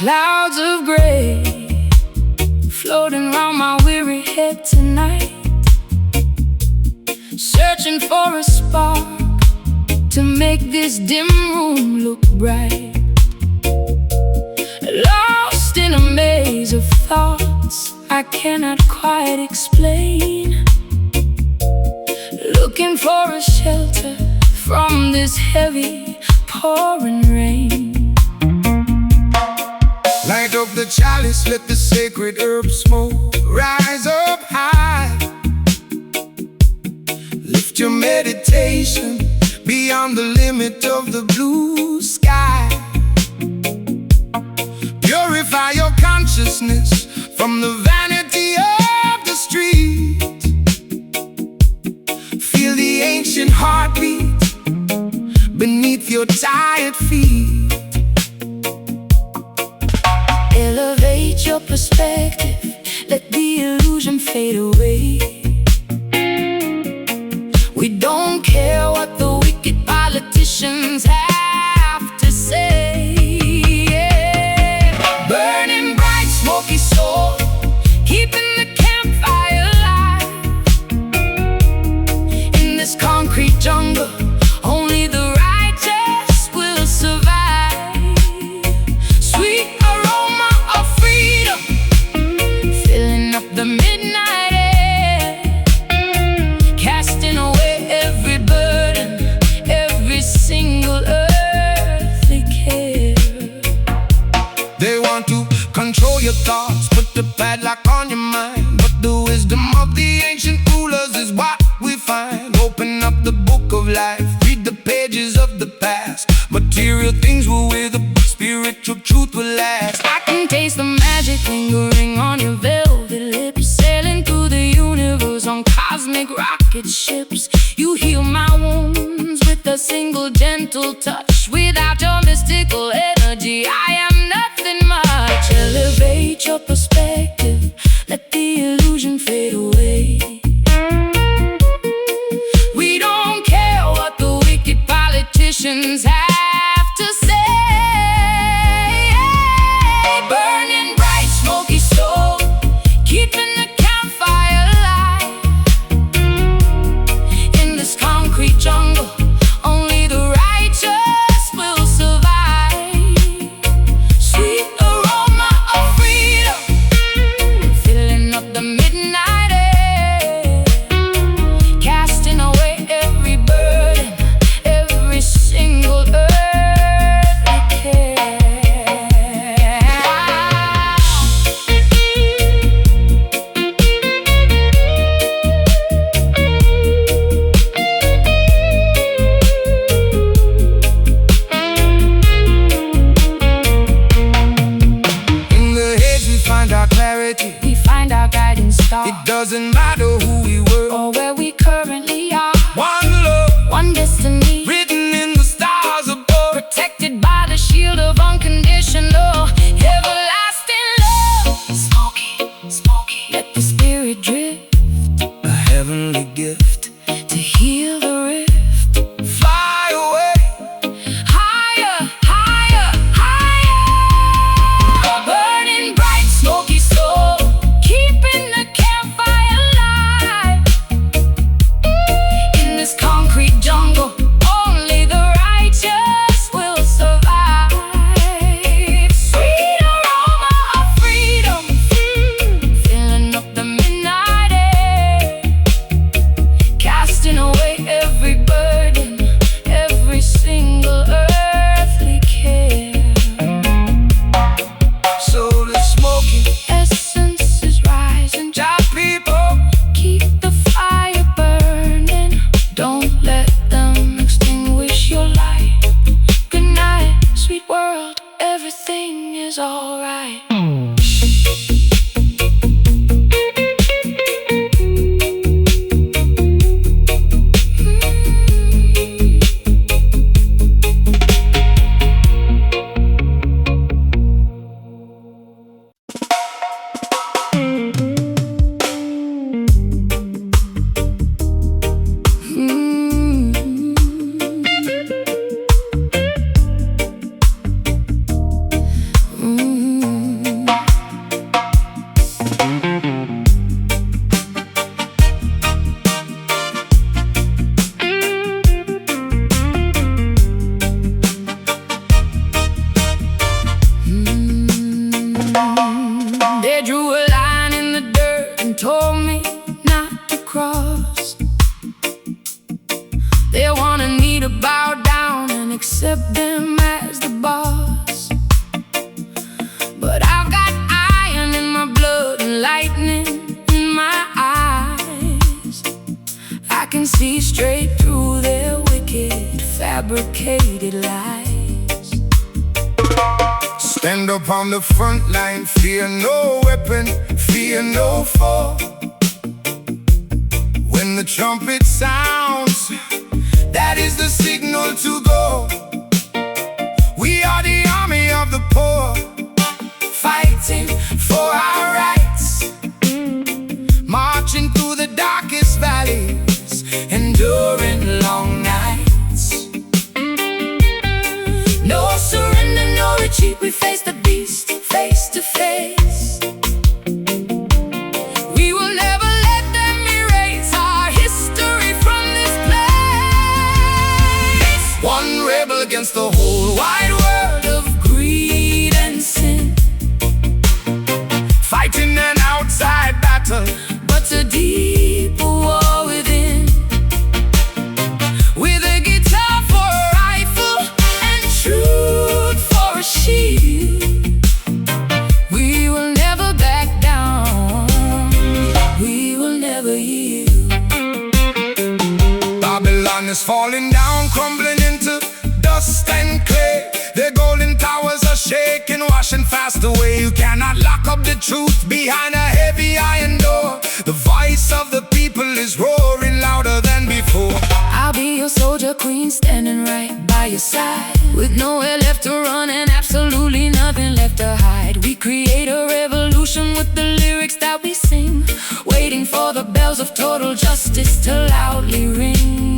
Clouds of gray floating round my weary head tonight, searching for a spark to make this dim room look bright. Lost in a maze of thoughts I cannot quite explain, looking for a shelter from this heavy pouring rain. Light up the chalice, let the sacred herb smoke rise up high. Lift your meditation beyond the limit of the blue sky. Purify your consciousness from the vanity of the street. Feel the ancient heartbeat beneath your tired feet. Elevate your perspective, let the illusion fade away. We don't care what the wicked politicians have to say. Yeah. Burning bright, smoky soul, keeping the campfire alive. In this concrete jungle, only the righteous will survive. Sweet aroma of freedom, filling up the midnight air, casting away every burden, every single earthly care. They want to control your thoughts, put the padlock on your mind, but the wisdom of the ancient rulers is what we find. Open up the book of life, read the pages of the past. Material things will wither, but spiritual truth will last. I can taste the magic lingering on your velvet lips, sailing through the universe on cosmic rocket ships. You heal my wounds with a single gentle touch. Without your mystical energy, I am nothing much. Elevate your perspective, let the illusion fade away. We don't care what the wicked politicians have to say. Burning bright, smoky soul, keeping the campfire alive. In this concrete jungle, only the righteous will survive. Sweet aroma of freedom, filling up the midnight air, casting away every burden, every single earthly care. In the haze we find our clarity. We find our guiding star, It doesn't matter who we were. or where we currently are. One love, One destiny, written in the stars above. protected by the shield of unconditional, everlasting love. Smoky, smoky, let the spirit drift A heavenly gift. to heal the rift. Fly away, Higher, higher, higher. A burning bright, smoky soul, keeping the campfire alive. In this concrete jungle, only the righteous will survive. Sweet aroma of freedom, filling up the midnight air, casting away every burden, every single earthly care. so the smoking. Essence is rising, Job people, keep the fire burning. Don't let them extinguish your light. Good night, sweet world, everything is alright. fabricated lies. Stand up on the front line, fear no weapon, fear no foe. When the trumpet sounds, that is the signal to go. We are the army of the poor, fighting for our rights, marching through the darkest valleys, enduring long nights. No surrender, no retreat, we face the beast face to face. We will never let them erase our history from this place. One rebel against the whole wide world of greed and sin, fighting an outside battle, but a deeper war within. With a guitar for a rifle and truth for a shield, we will never back down, we will never yield. Babylon is falling down, crumbling into dust and clay. Their golden towers are shaking, washing fast away. You cannot lock up the truth behind a heavy iron door. The voice of the people is roaring louder than before. I'll be your soldier queen, standing right by your side, with nowhere left to run and absolutely nothing left to hide. We create a revolution with the lyrics that we sing, waiting for the bells of total justice to loudly ring.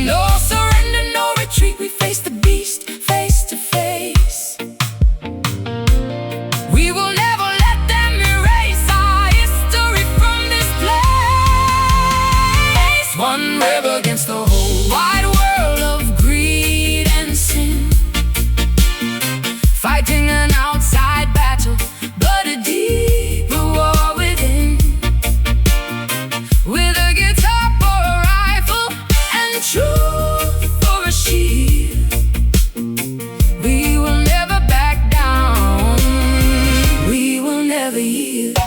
No surrender, no retreat, we face the beast face to face. We will never let them erase our history from this place. One rebel against the whole wide world of greed and sin, fighting an outside battle, but a deeper war within. With a guitar for a rifle and truth for a shield, we will never back down, we will never yield.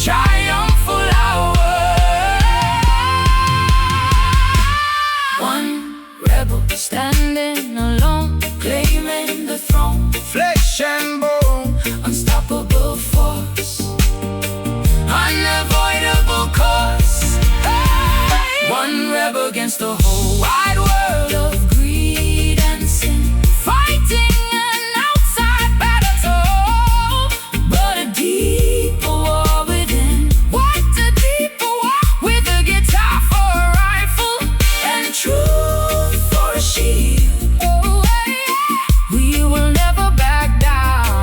Triumphal hour. One rebel standing alone, claiming the throne, Flesh and bone, unstoppable force, unavoidable course. Hey! One rebel against the whole wide world of greed and sin, fighting an outside battle, but a deeper war within. What a deeper war, with a guitar for a rifle and truth for a shield. Oh, yeah. We will never back down.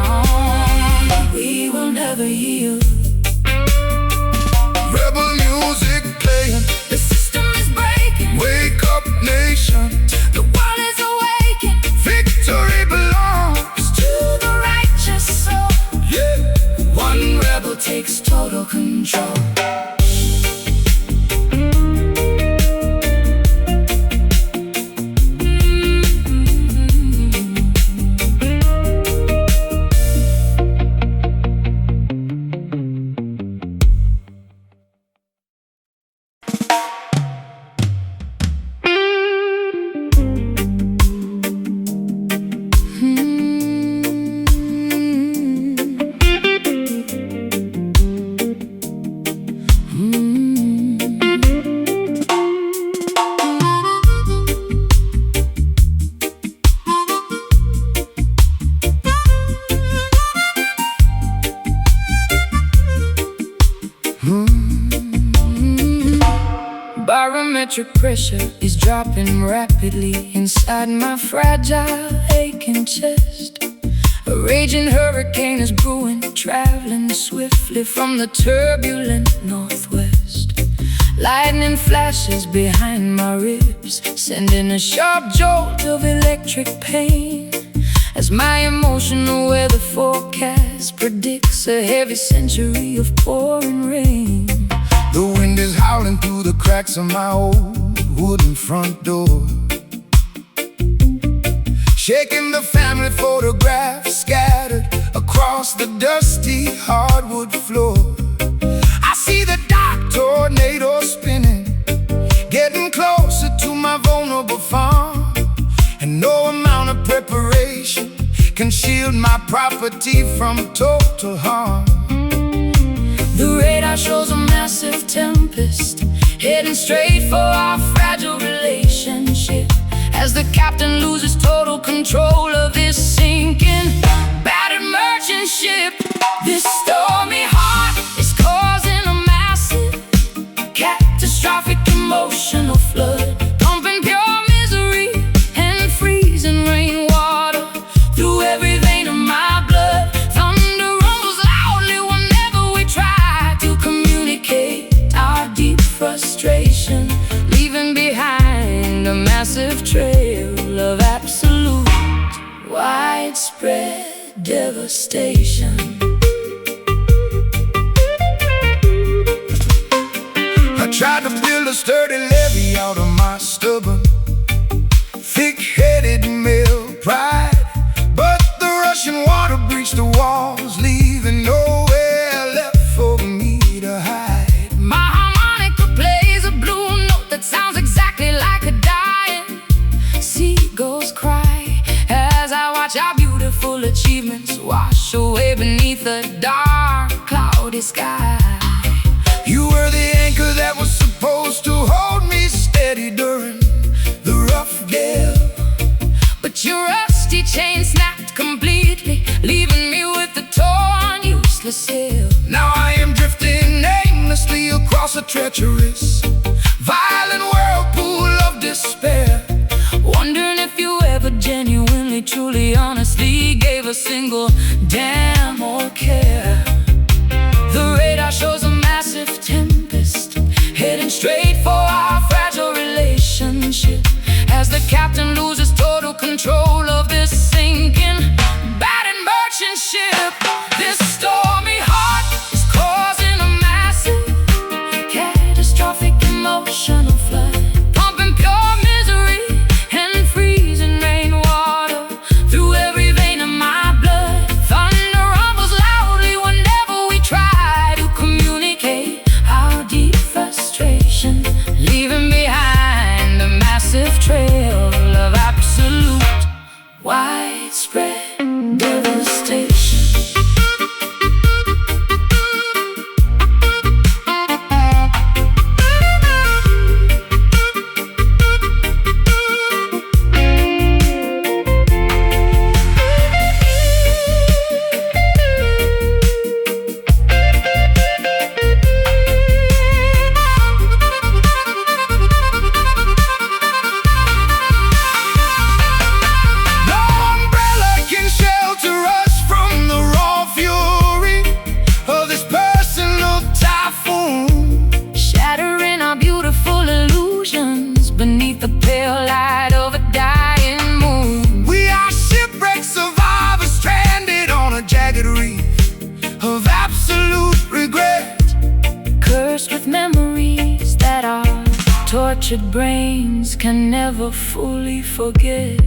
barometric pressure is dropping rapidly inside my fragile, aching chest. A raging hurricane is brewing, traveling swiftly from the turbulent northwest. Lightning flashes behind my ribs, sending a sharp jolt of electric pain, as my emotional weather forecast predicts a heavy century of pouring rain. The wind is howling through the cracks of my old wooden front door, shaking the family photographs scattered across the dusty hardwood floor. I see the dark tornado spinning, getting closer to my vulnerable farm, and no amount of preparation can shield my property from total harm. The radar shows a massive tempest heading straight for our fragile relationship, as the captain loses total control of this sinking, battered merchant ship. This stormy heart is causing a massive, catastrophic emotional flood, pumping pure misery and freezing rainwater through every vein of my blood. Thunder rumbles loudly whenever we try to communicate our deep frustration, leaving behind a massive trail of absolute, widespread devastation. I tried to build a sturdy levee out of my stubborn, thick-headed male pride, but the rushing water breached the walls, leaving nowhere left for me to hide. My harmonica plays a blue note that sounds exactly like a dying seagull's cry, as I watch our beautiful achievements wash away beneath a dark, cloudy sky. You were the anchor that was supposed to hold me steady during the rough gale, but your rusty chain snapped completely, leaving me with a torn, useless sail. now I am drifting aimlessly across a treacherous, violent whirlpool of despair, Wondering if you ever genuinely, truly, honestly gave a single damn or care. The radar shows a massive tempest heading straight for our fragile relationship, as the captain loses total control of this sinking, battered merchant ship. This stormy heart is causing a massive, catastrophic emotional flood, pumping pure misery and freezing rainwater through every vein of my blood. Thunder rumbles loudly whenever we try to communicate our deep frustration, leaving behind a massive trail of absolute, widespread devastation. Beneath the pale light of a dying moon, we are shipwrecked survivors stranded on a jagged reef of absolute regret, cursed with memories that our tortured brains can never fully forget.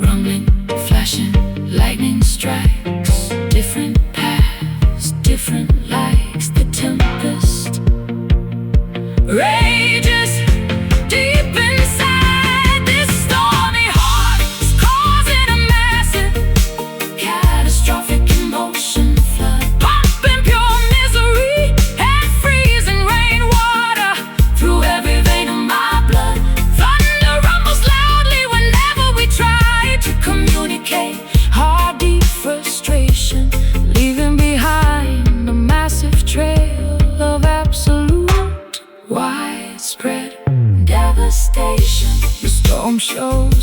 Rumbling, flashing, lightning strikes, different paths, different lights. The tempest rages deep inside. This stormy heart is causing a massive, catastrophic emotion flood, pumping pure misery and freezing rainwater through every vein of my blood. Thunder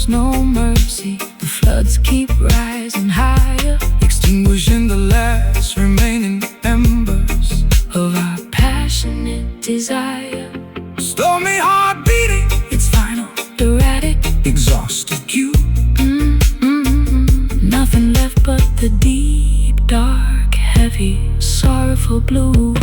no mercy. The floods keep rising higher, extinguishing the last remaining embers of our passionate desire. Stormy heart beating, It's final, erratic, exhausted you. nothing left but the deep, dark, heavy, sorrowful blue.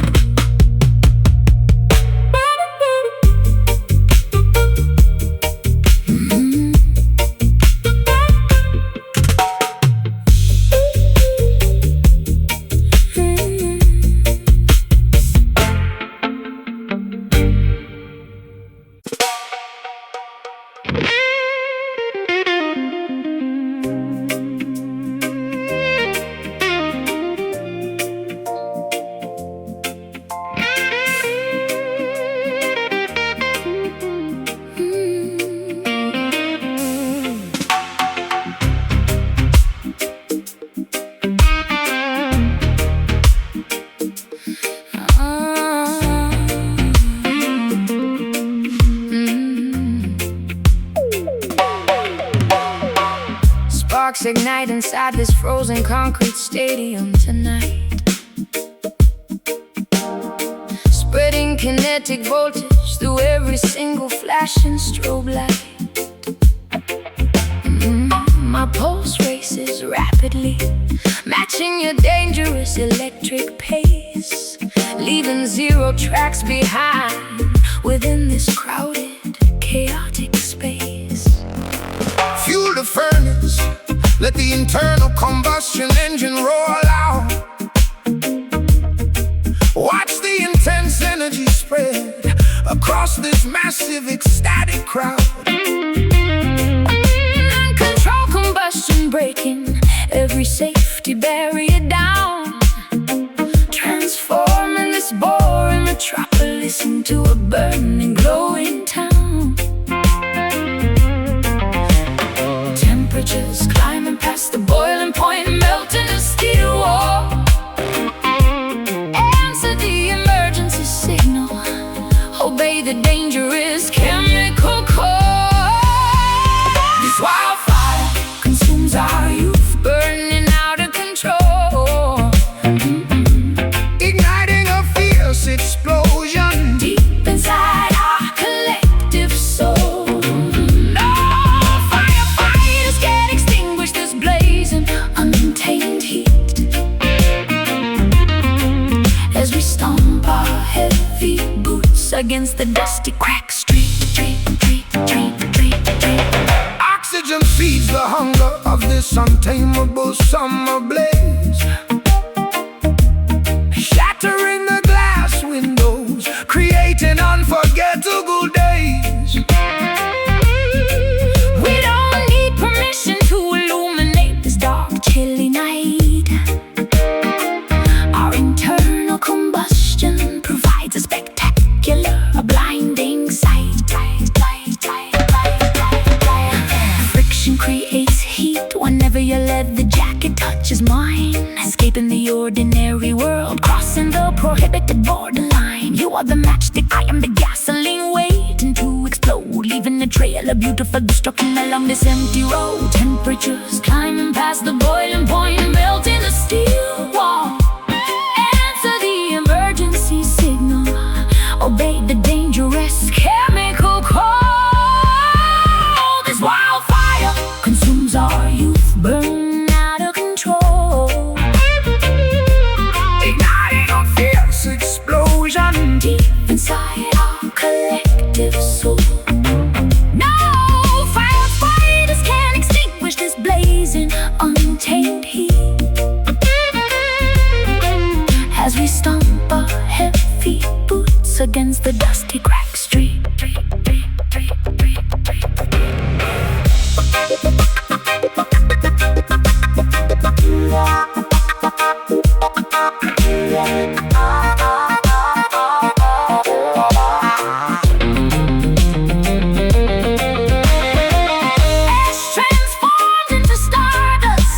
Sparks ignite inside this frozen concrete stadium tonight, spreading kinetic voltage through every single flashing strobe light. My pulse races rapidly, matching your dangerous electric pace, leaving 0 tracks behind within this crowded, chaotic space. Fuel the furnace, let the internal combustion engine roar loud. Watch the intense energy spread across this massive ecstatic crowd. Uncontrolled combustion breaking every safety barrier down, transforming this boring metropolis into a burning, glowing town. Temperatures climbing past the boiling point, melting the steel wall. Answer the emergency signal, obey the dangerous chemical call. This wildfire consumes our youth, burning out of control, igniting a fierce explosion deep inside our collective soul. No firefighters can extinguish this blazing, untamed heat as we stomp our heavy boots against the dusty crack street. Oxygen feeds the hunger of this untamable summer blaze, shattering the glass windows, creating unforgettable days. We don't need permission to illuminate this dark, chilly night. Our internal combustion provides a spectacular, a blinding sight. Friction creates heat whenever your leather jacket touches mine, escaping the ordinary world, crossing the prohibited borderline. You are the matchstick, I am the gasoline, waiting to explode, leaving a trail of beautiful destruction along this empty road. Temperatures climbing past the boiling point, melting the steel wall. Answer the emergency signal, obey the dangerous chemical call. This wildfire consumes our youth, burn out of control, Igniting a fierce explosion deep inside our collective soul. No firefighters can extinguish this blazing, untamed heat as we stomp our heavy boots against the dusty crack street. As transformed into stardust,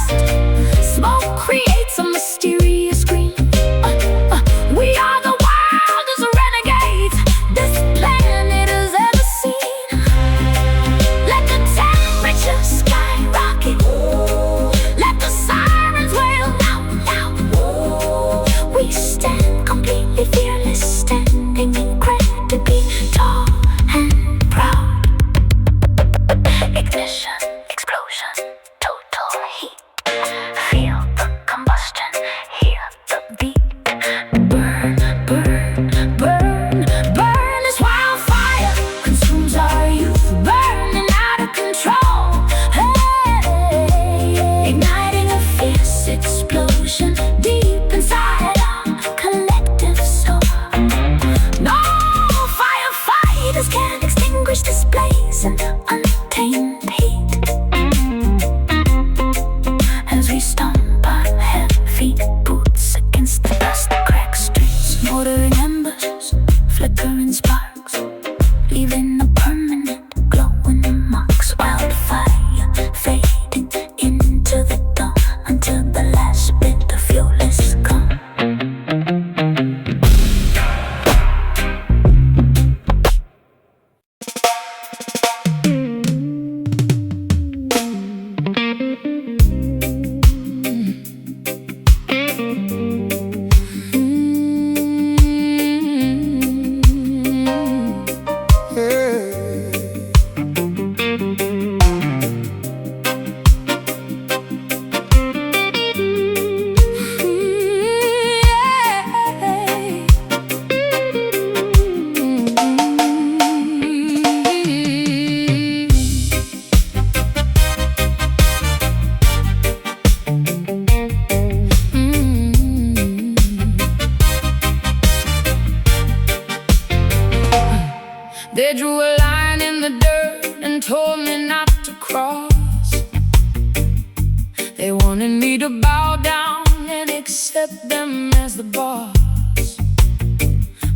wanted me to bow down and accept them as the boss.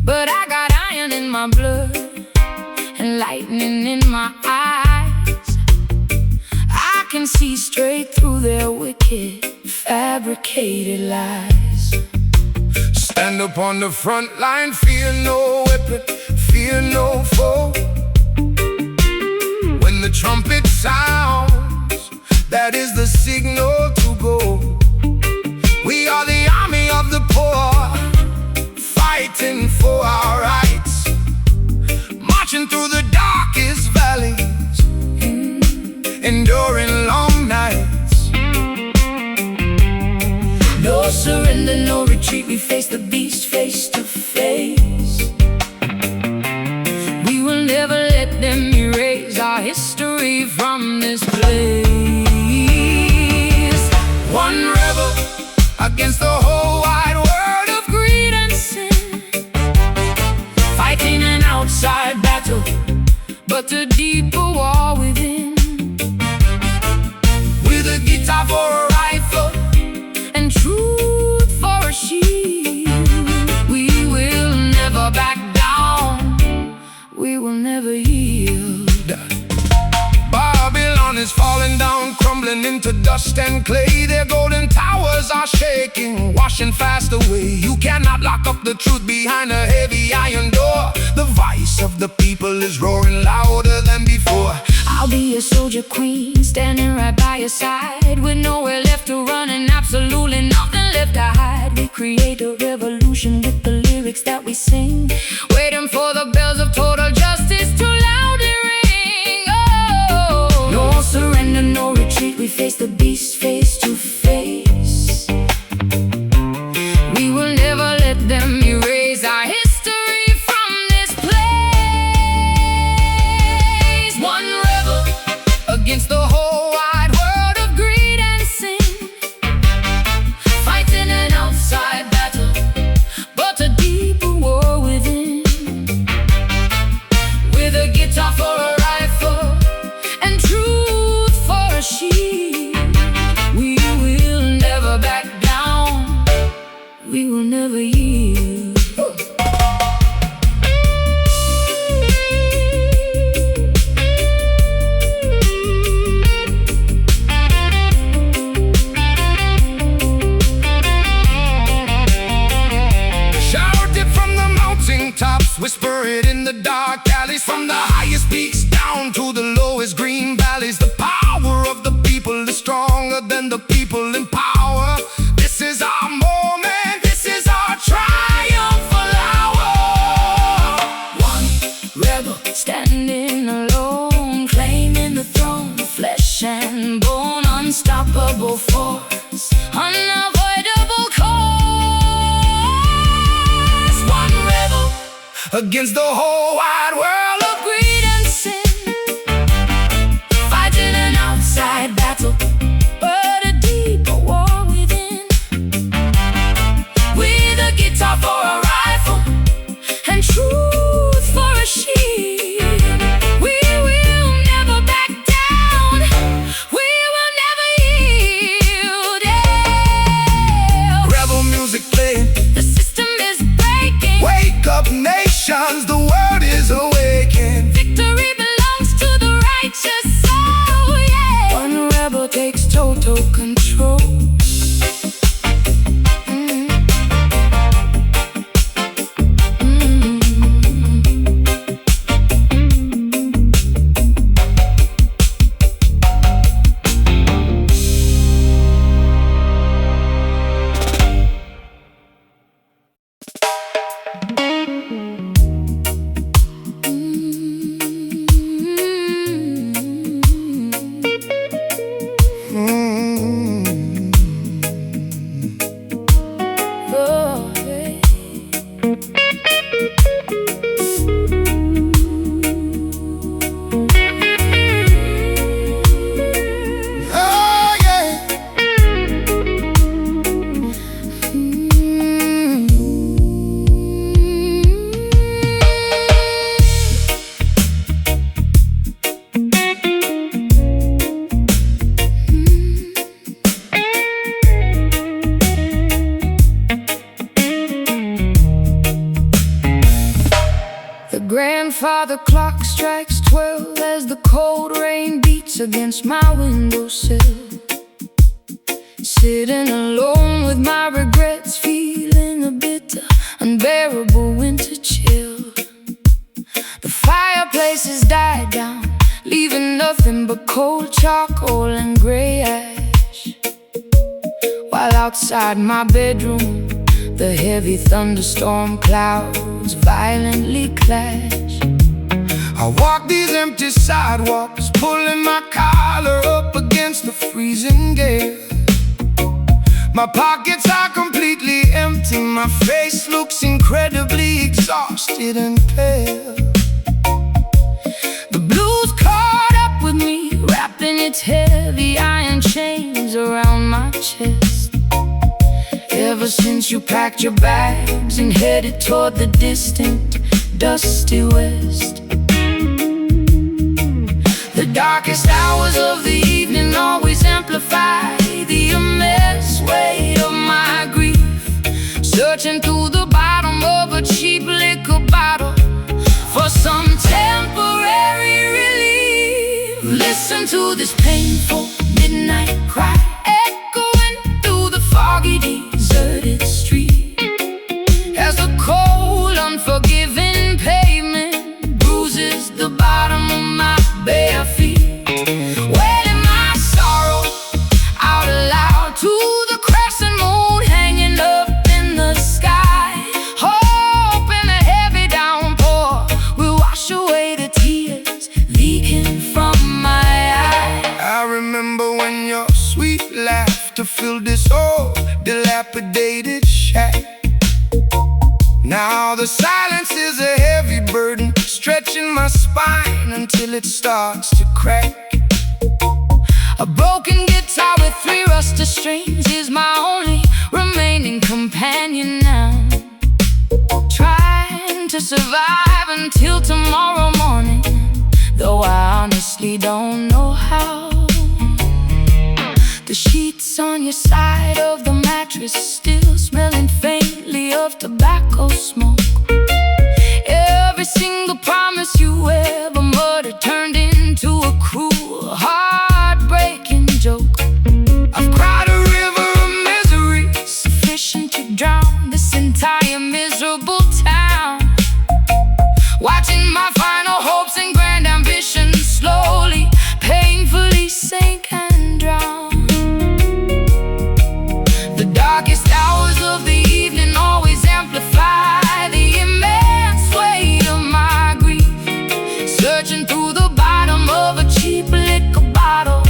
But I got iron in my blood and lightning in my eyes. I can see straight through their wicked, fabricated lies. Stand up on the front line, fear no weapon, fear no foe. When the trumpet sounds, that is the signal to go. We are the army of the poor, fighting for our rights, marching through the darkest valleys, enduring long nights. No surrender, no retreat, we face the beast face to face. We will never let them erase our history from this place. One rebel against the whole wide world of greed and sin, fighting an outside battle, but a deeper war within. with a guitar for a rifle And truth for a shield. We will never back down, we will never yield. Babylon is falling down, crumbling into dust and clay. Their golden towers are shaking, washing fast away. You cannot lock up the truth behind a heavy iron door. The voice of the people is roaring louder than before. I'll be a soldier queen, standing right by your side, with nowhere left to run and absolutely nothing left to hide. We create a revolution with the lyrics that we sing, waiting for the bells of total justice to loudly ring. Oh, no surrender, no retreat, we face the beast face to face. We will never let them erase our history from this place. One rebel Against the whole wide world of greed and sin, fighting an outside battle, but a deeper war within. With a guitar for a rifle and truth for a shield, we will never back down, we will never yield. shout it from the mountain tops, whisper it in the dark alleys, from the highest peaks down to the lowest green valleys. The power of the people is stronger than the people in power. This is our moment, this is our triumphal hour. One rebel standing alone, claiming the throne, flesh and bone, unstoppable force, unavoidable cause. One rebel Against the whole wide world of greed and sin, fighting an outside battle, but a deeper war within. With a guitar for a rifle and truth for a shield, we will never back down, we will never yield. Yeah. rebel music playing. The system is breaking, Wake up nations, the world is awakened. victory belongs to the righteous soul, yeah. One rebel takes total control. the clock strikes 12 as the cold rain beats against my windowsill. Sitting alone with my regrets, feeling a bitter, unbearable winter chill. The fireplace has died down, leaving nothing but cold charcoal and gray ash. While outside my bedroom, the heavy thunderstorm clouds violently clash. I walk these empty sidewalks, pulling my collar up against the freezing gale. My pockets are completely empty, my face looks incredibly exhausted and pale. The blues caught up with me, wrapping its heavy iron chains around my chest. Ever since you packed your bags and headed toward the distant, dusty west. The darkest hours of the evening always amplify the immense weight of my grief. Searching through the bottom of a cheap liquor bottle for some temporary relief. Listen to this painful midnight cry echoing through the foggy, deserted street, as the cold, unforgiving pavement bruises the bottom of my bare feet. Wailing my sorrow out aloud to the crescent moon hanging up in the sky, hoping a heavy downpour will wash away the tears leaking from my eyes. I remember when your sweet laughter filled this old dilapidated shack. Now the silence is a heavy burden, stretching my spine until it starts to crack. A broken guitar with 3 rusted strings is my only remaining companion now, trying to survive until tomorrow morning, though I honestly don't know how. The sheets on your side of the mattress still smelling faintly of tobacco smoke. Every single promise you ever muttered turned into a cruel, heartbreaking joke. I've cried a river of misery, Sufficient to drown this entire miserable town, watching my final hopes and grand ambitions slowly, painfully sink and drown. The darkest hours of the evening always amplify the immense weight of my grief. Searching through the bottom of a cheap liquor bottle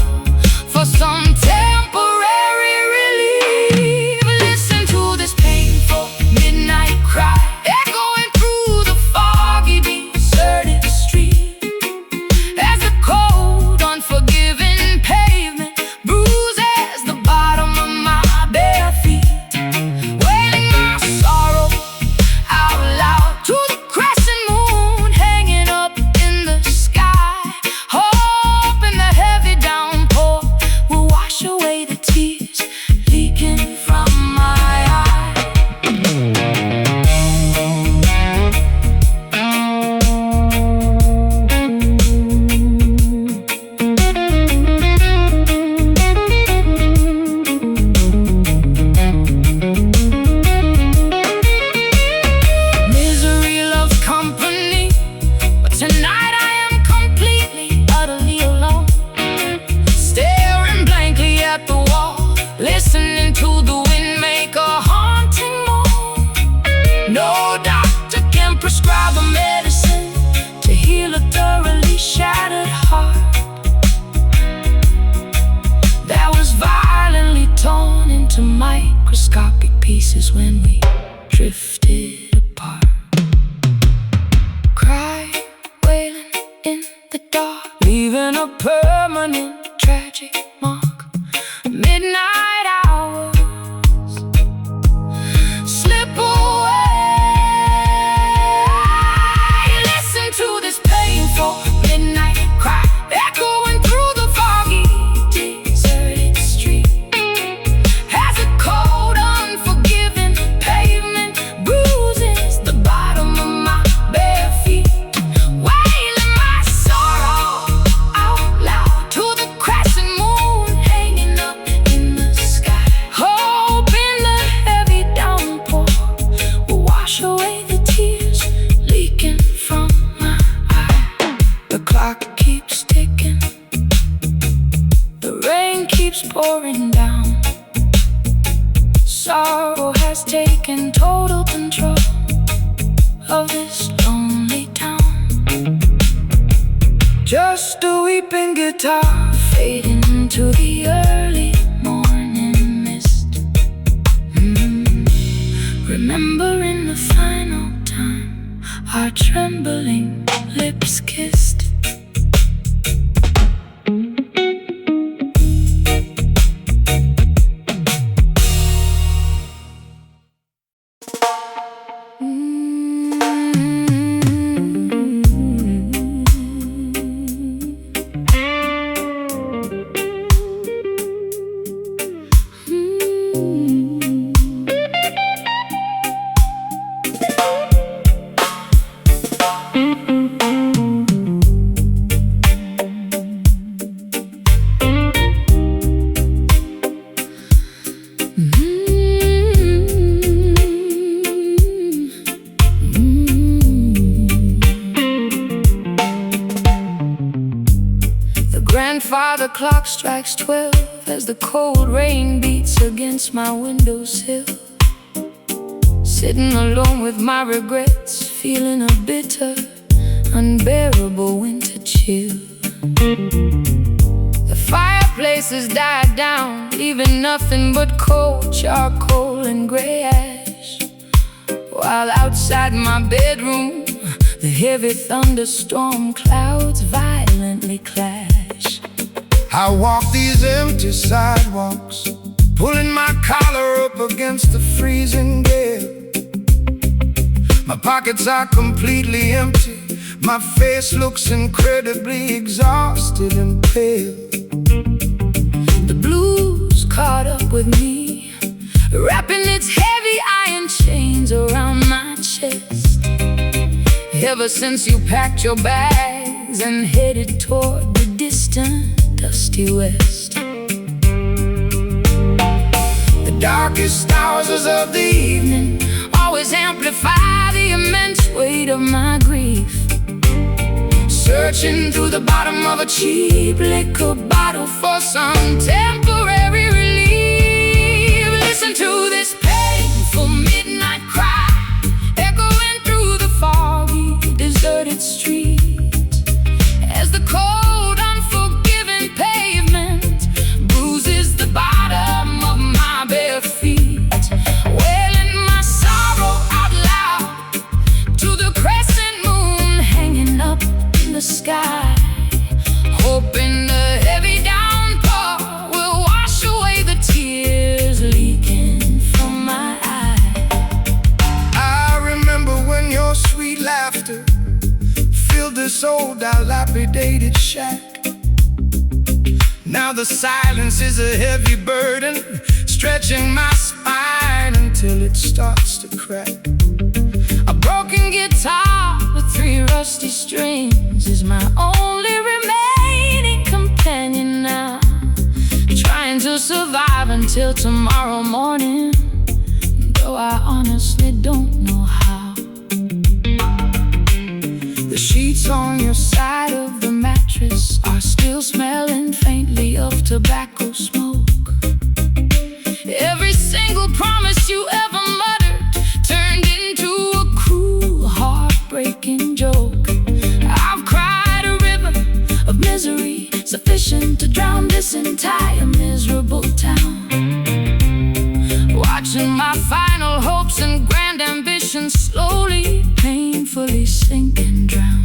for some temporary relief. Listen to this painful midnight cry echoing through the foggy, deserted street, as the cold, unforgiving pavement bruises the bottom of my bare feet. Wailing my sorrow out loud to the crescent moon hanging up in the sky, hoping the heavy downpour will wash away the tears leaking from my eyes. Misery loves company, but tonight I am completely, utterly alone. Staring blankly at the wall, listening to the wind make a haunting moan. No doctor can prescribe a medicine to heal a thoroughly shattered heart that was violently torn into microscopic pieces when we drifted apart. Cry, wailing in the dark, leaving a permanent tragic mark. Midnight hours slip away. Listen to this painful midnight cry echoing through the foggy, deserted street, as a cold, unforgiving pavement bruises sorrow has taken total control of this lonely town. Just a weeping guitar fading into the early morning mist. Remembering the final time our trembling lips kissed. Grandfather clock strikes 12 as the cold rain beats against my windowsill. Sitting alone with my regrets, feeling a bitter, unbearable winter chill. The fireplace has died down, leaving nothing but cold charcoal and gray ash. While outside my bedroom, the heavy thunderstorm clouds violently clash. I walk these empty sidewalks, pulling my collar up against the freezing gale. My pockets are completely empty, my face looks incredibly exhausted and pale. The blues caught up with me, wrapping its heavy iron chains around my chest. Ever since you packed your bags and headed toward the distant dusty west. The darkest hours of the evening always amplify the immense weight of my grief. Searching through the bottom of a cheap liquor bottle for some temporary relief. Listen to this painful midnight cry, echoing through the foggy, deserted streets, as the cold, unforgiving pavement bruises the bottom of my bare feet, wailing my sorrow out loud to the crescent moon hanging up in the sky, hoping the heavy downpour will wash away the tears leaking from my eyes. I remember when your sweet laughter filled this old dilapidated shack. Now the silence is a heavy burden, stretching my spine until it starts to crack. A broken guitar with 3 rusty strings is my only remaining companion now, trying to survive until tomorrow morning, though I honestly don't know how. The sheets on your side of the mattress are still smelling faintly of tobacco smoke. Every single promise you ever muttered turned into a cruel, heartbreaking joke. I've cried a river of misery sufficient to drown this entire miserable town, watching my final hopes and grand ambitions slowly, painfully sink and drown.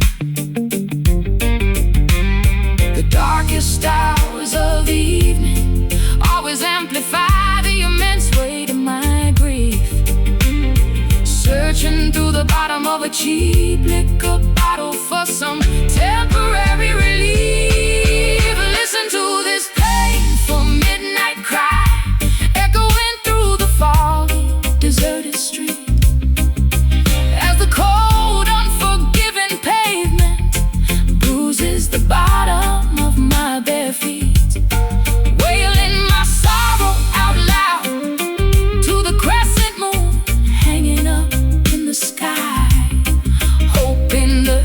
The darkest hours of the evening always amplify the immense weight of my grief. Searching through the bottom of a cheap liquor bottle for some temporary relief. Listen to this painful midnight cry, echoing through the foggy, deserted street, as the cold, unforgiving pavement bruises the bottom of my bare feet, wailing my sorrow out loud to the crescent moon hanging up in the sky, hoping the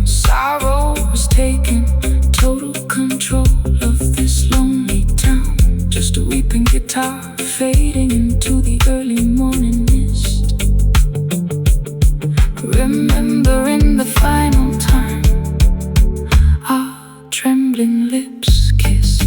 Sorrow was taking total control of this lonely town. Just a weeping guitar fading into the early morning mist. Remembering the final time our trembling lips kissed.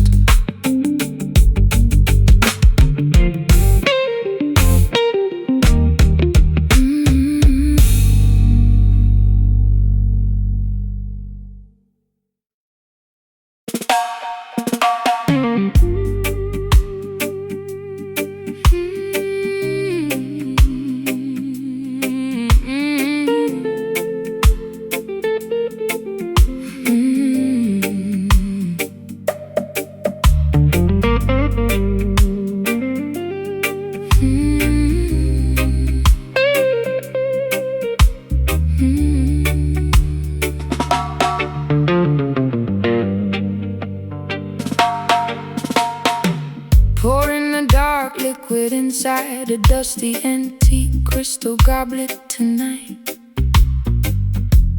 Pouring the dark liquid inside a dusty antique crystal goblet tonight.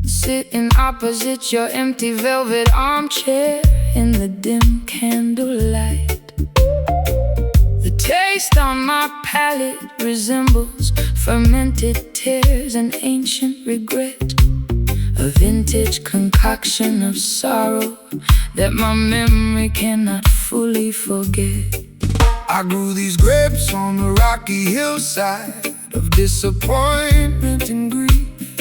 Sitting opposite your empty velvet armchair in the dim candlelight. The taste on my palate resembles fermented tears and ancient regret. A vintage concoction of sorrow that my memory cannot fully forget. I grew these grapes on the rocky hillside of disappointment and grief,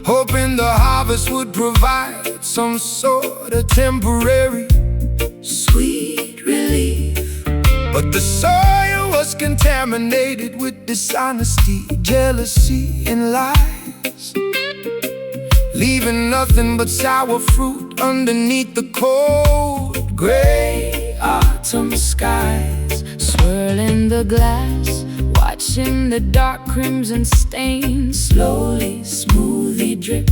hoping the harvest would provide some sort of temporary Sweet relief. But the soil was contaminated with dishonesty, jealousy, and lies, leaving nothing but sour fruit underneath the cold gray Autumn skies, swirling the glass, watching the dark crimson stain slowly, smoothly drip,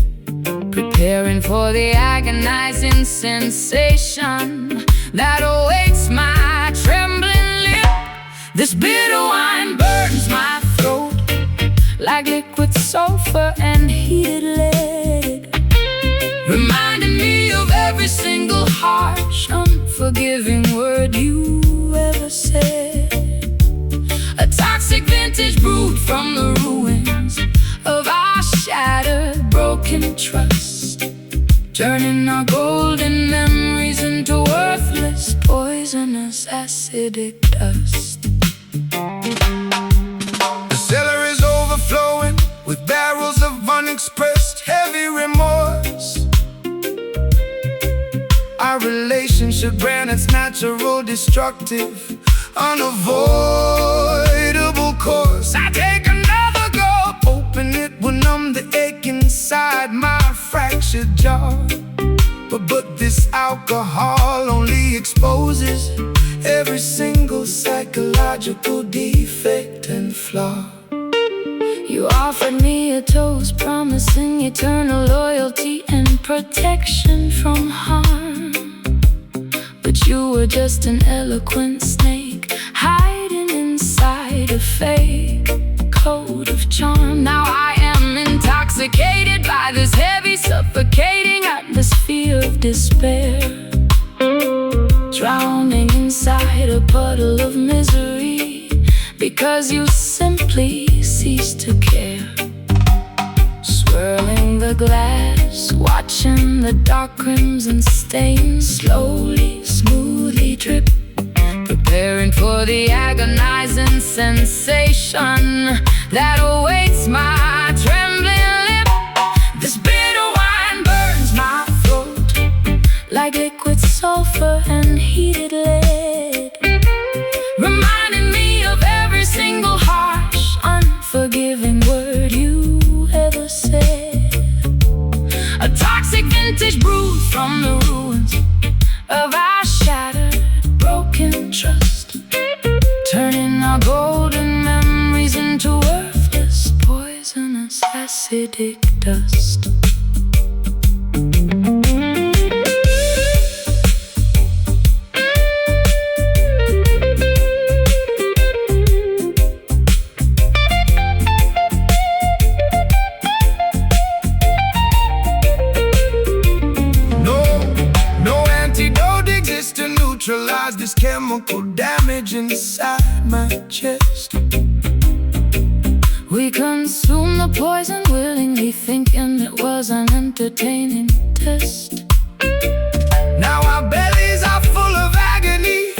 preparing for the agonizing sensation that awaits my trembling lip. This bitter wine burns my throat like liquid sulfur and heated lead, reminding me of every single harsh, unforgiving word you ever said. A toxic vintage brewed from the ruins of our shattered, broken trust, turning our golden memories into worthless, poisonous, acidic dust. The cellar is overflowing with barrels of unexpressed heavy remorse. Our relationship ran its natural, destructive, unavoidable course. I take another gulp, hoping it will numb the ache inside my fractured jaw. But this alcohol only exposes every single psychological defect and flaw. You offered me a toast, promising eternal loyalty and protection from harm. But you were just an eloquent snake, hiding inside a fake coat of charm. Now I am intoxicated by this heavy, suffocating atmosphere of despair, drowning inside a puddle of misery, because you simply ceased to care. Swirling the glass, watching the dark crimson stain slowly, smoothly drip, preparing for the agonizing sensation that awaits my trembling lip. This bitter wine burns my throat like liquid sulfur and heated lead, reminding me of every single harsh, unforgiving word you ever said. A toxic vintage brewed from the ruins of our shattered, broken trust, turning our golden memories into worthless, poisonous, acidic dust. caused this chemical damage inside my chest. We consumed the poison willingly, thinking it was an entertaining test. Now our bellies are full of agony,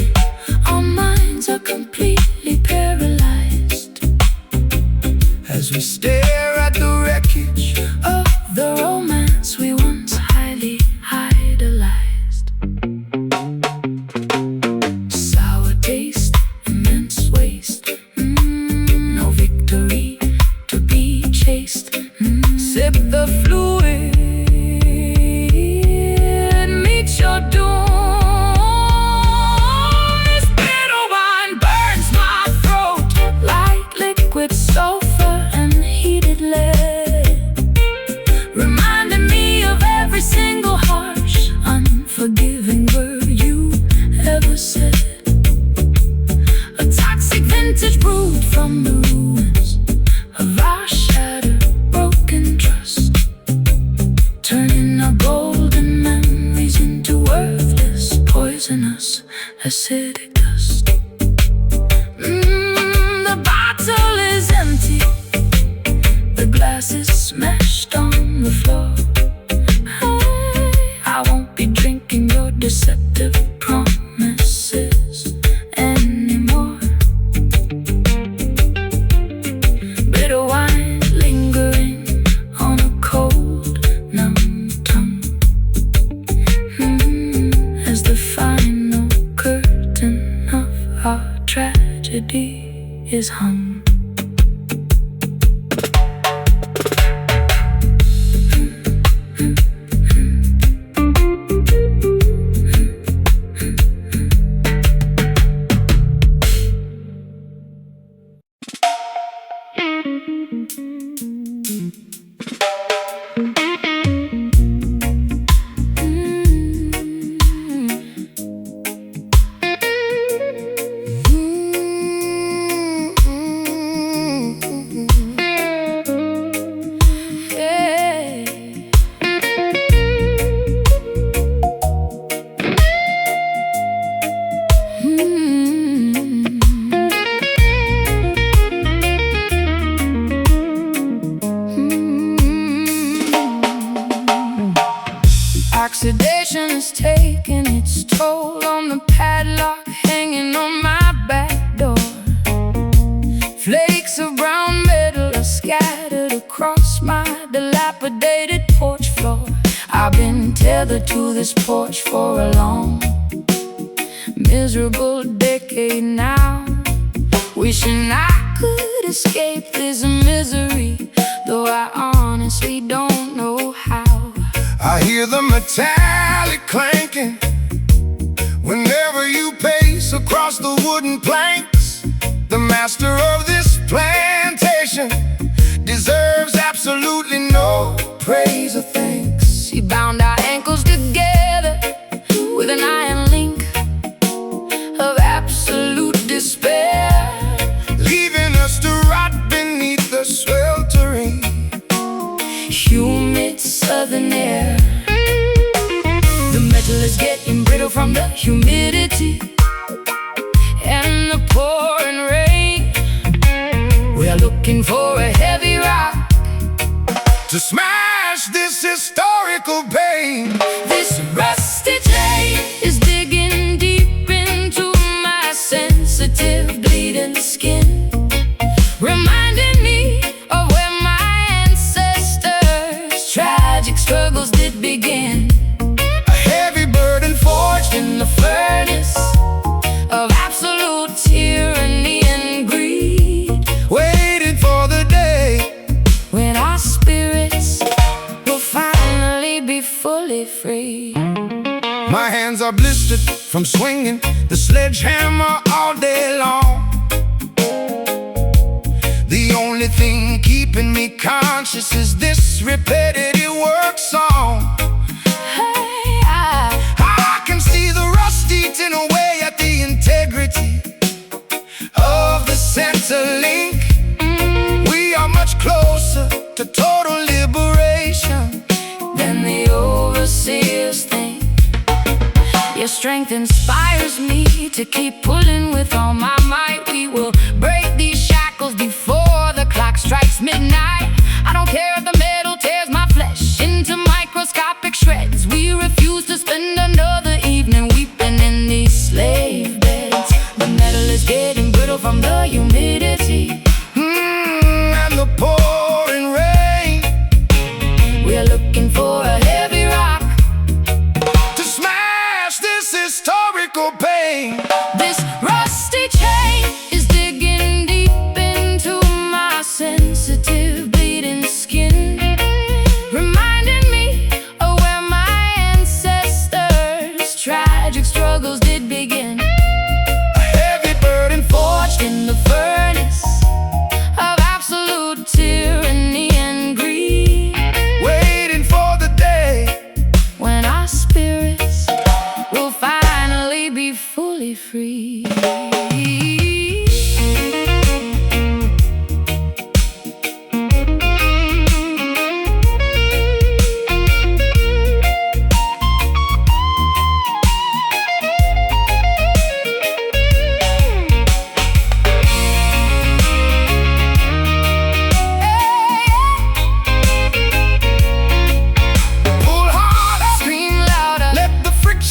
our minds are completely paralyzed as we stare at the wreckage of the romance we once highly idolized. Sour taste, immense waste, no victory to be chased. Sip the fluid, meet your doom. This bitter wine burns my throat like liquid sulfur and heated lead, reminding me of every single harsh, unforgiving word you ever said. A toxic vintage brewed from the ruins of our shattered, broken trust, turning our golden memories into worthless, poisonous, acidic dust. The bottle is empty, the glass is smashed on the floor. I won't be drinking your deceptive promises anymore. Bitter wine lingering on a cold, numb tongue, as the final curtain of our tragedy is hung. Oxidation is taking its toll on the padlock hanging on my back door. Flakes of brown metal are scattered across my dilapidated porch floor. I've been tethered to this porch for a long, miserable decade now, wishing I could escape this misery, though I honestly don't know how. I hear the metallic clanking whenever you pace across the wooden planks. The master of this plantation deserves absolutely no praise or thanks. He bound our ankles together with an iron link of absolute despair, leaving us to rot beneath the sweltering, humid southern air. The metal is getting brittle from the humidity and the pouring rain. We are looking for a heavy rock to smash this historical pain. This rusty chain is digging deep into my sensitive, bleeding skin, reminding me of where my ancestors' tragic struggles did begin. A heavy burden forged In the furnace of absolute tyranny and greed, waiting for the day when our spirits will finally be fully free. my hands are blistered from swinging the sledgehammer all day long. The only thing keeping me conscious is this repetitive work song. Hey, I can see the rust eating away at the integrity of the center link. We are much closer to total liberation than the overseers think. Your strength inspires me to keep pulling with all my might. We will break these shackles before the clock strikes midnight. I don't care if the metal tears my flesh into microscopic shreds. We refuse to spend another evening weeping in these slave beds. The metal is getting brittle from the humidity and the pouring rain. We're looking for a heavy rock to smash this historical pain. This rusty chain is digging deep into my sensitive bleeding skin, reminding me of where my ancestors' tragic struggles did begin. A heavy burden Forged in the furnace of absolute tyranny and greed, waiting for the day when our spirits will finally be fully free.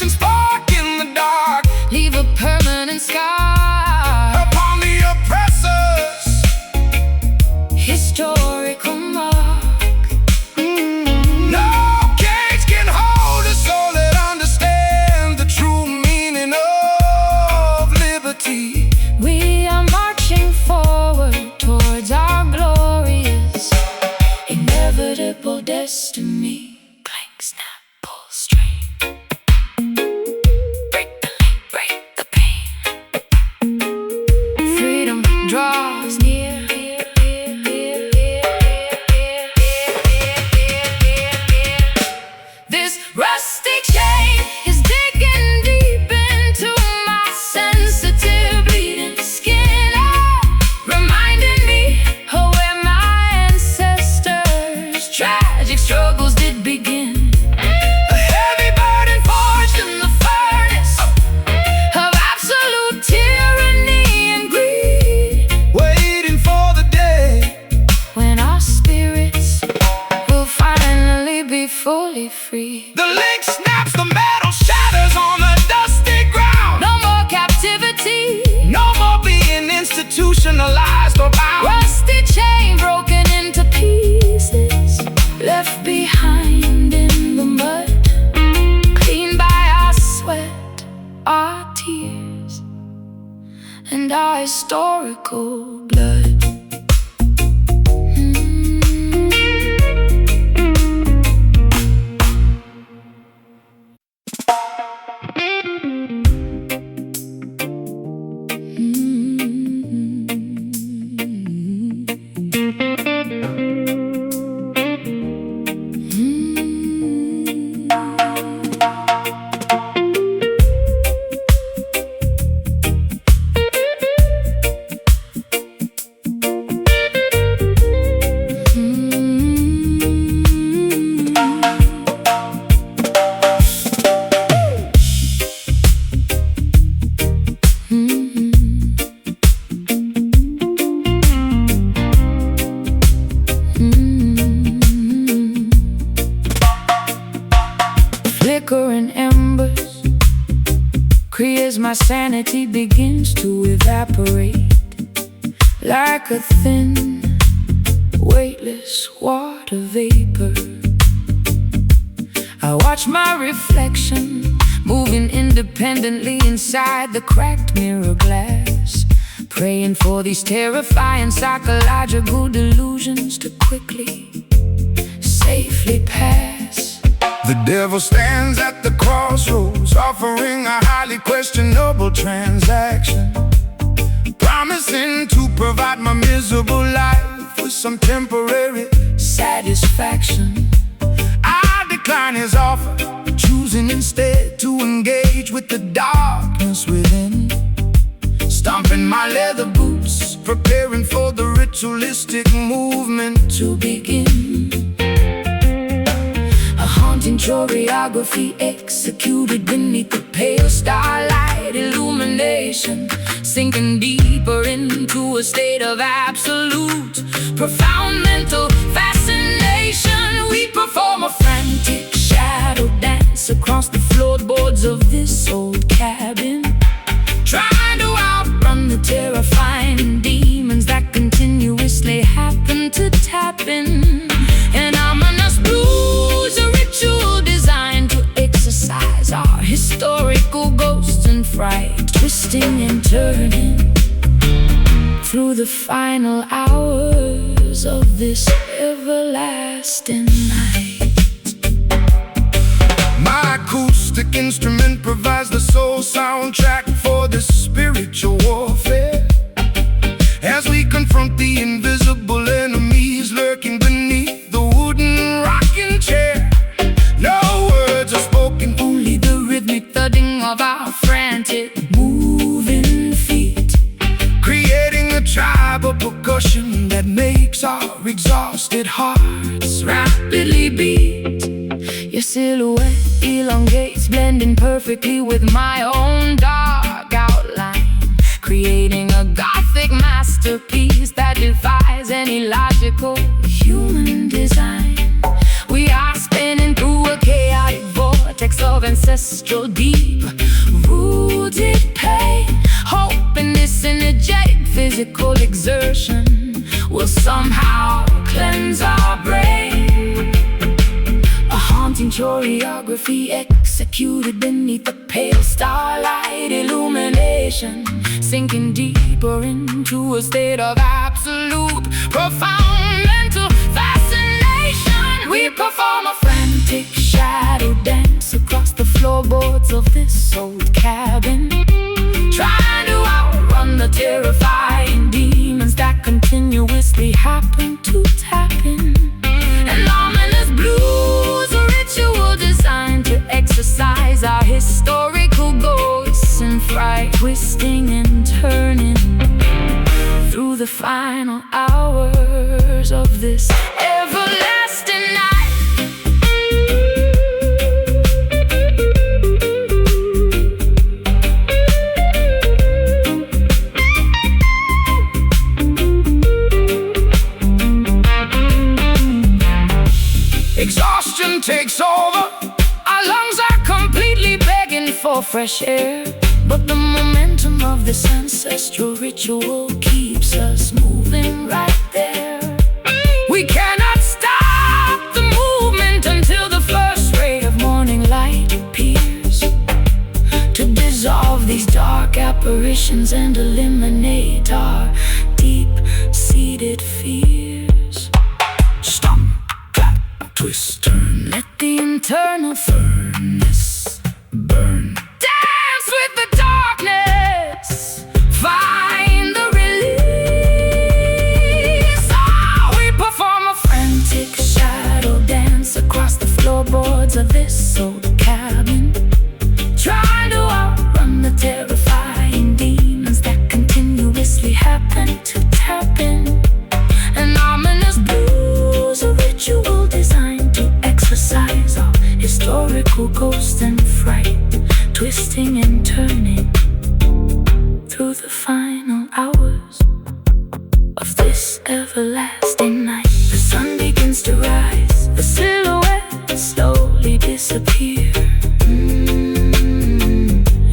spark in the dark, Leave a permanent scar upon the oppressors' historical mark. No cage can hold a soul that understands the true meaning of liberty. We are marching forward towards our glorious, inevitable destiny. Clank, snap, pull, string. Draws near. This rusty chain is digging deep into my sensitive bleeding skin, reminding me of where my ancestors' tragic struggles did begin. A heavy burden Forged in the furnace of absolute tyranny and greed, waiting for the day when our spirits will finally be fully free. the link snaps, the metal shatters on the dusty ground. No more captivity, No more being institutionalized or bound. rusty chain broken into pieces, left behind in the mud, cleaned by our sweat, our tears, and our historical blood. Flickering embers, as my sanity begins to evaporate like a thin, weightless water vapor. I watch my reflection moving independently inside the cracked mirror glass, praying for these terrifying psychological delusions to quickly, safely pass. The devil stands at the crossroads, offering a highly questionable transaction, promising to provide my miserable life with some temporary satisfaction. I decline his offer, choosing instead to engage with the darkness within, stomping my leather boots, preparing for the ritualistic movement to begin. A haunting haunting choreography executed beneath the pale starlight illumination, sinking deeper into a state of absolute, profound mental fascination. We perform a frantic shadow dance across the floorboards of this old cabin, trying to outrun the terrifying demons that continuously happen to tap in. An ominous blues, a ritual designed to exorcise our historical ghosts and fright, twisting and turning through the final hours of this everlasting night. My acoustic instrument provides the soul soundtrack for this spiritual warfare, as we confront the invisible enemies lurking beneath the wooden rocking chair. No words are spoken, only the rhythmic thudding of our frantic moving feet, creating a tribe of percussion that makes our exhausted hearts rapidly beat. Your silhouette elongates, blending perfectly with my own dark outline, creating a gothic masterpiece that defies any logical human design. We are spinning through a chaotic vortex of ancestral deep-rooted pain, hoping this energetic physical exertion will somehow cleanse our brain. A haunting choreography executed beneath the pale starlight illumination, sinking deeper into a state of absolute, profound mental fascination. We perform a frantic shadow dance across the floorboards of this old cabin, trying to outrun the terrifying demons that continuously happen to tap in. An ominous blues, a ritual designed to exercise our historical ghosts and fright, twisting and turning through the final hours of this everlasting night. Exhaustion takes over, our lungs are completely begging for fresh air, but the momentum of this ancestral ritual keeps us moving right there. we cannot Stop the movement until the first ray of morning light appears to dissolve these dark apparitions and eliminate our deep-seated fears. stomp, clap, twist, turn. Let the internal furnace burn. Dance with the darkness, find the release. Oh, we perform a frantic shadow dance across the floorboards of this old cabin, trying to outrun the terrifying demons that continuously happen to tap in. An ominous blues, a ritual designed to exercise our historical ghost and fright, twisting and turning through the final hours of this everlasting night. The sun begins to rise, the silhouettes slowly disappear,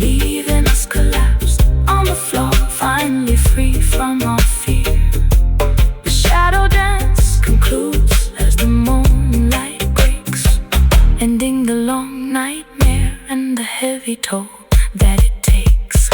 leaving us collapsed on the floor, finally free from our fear. The shadow dance concludes as the moonlight breaks, ending the long nightmare and the heavy toll that it takes.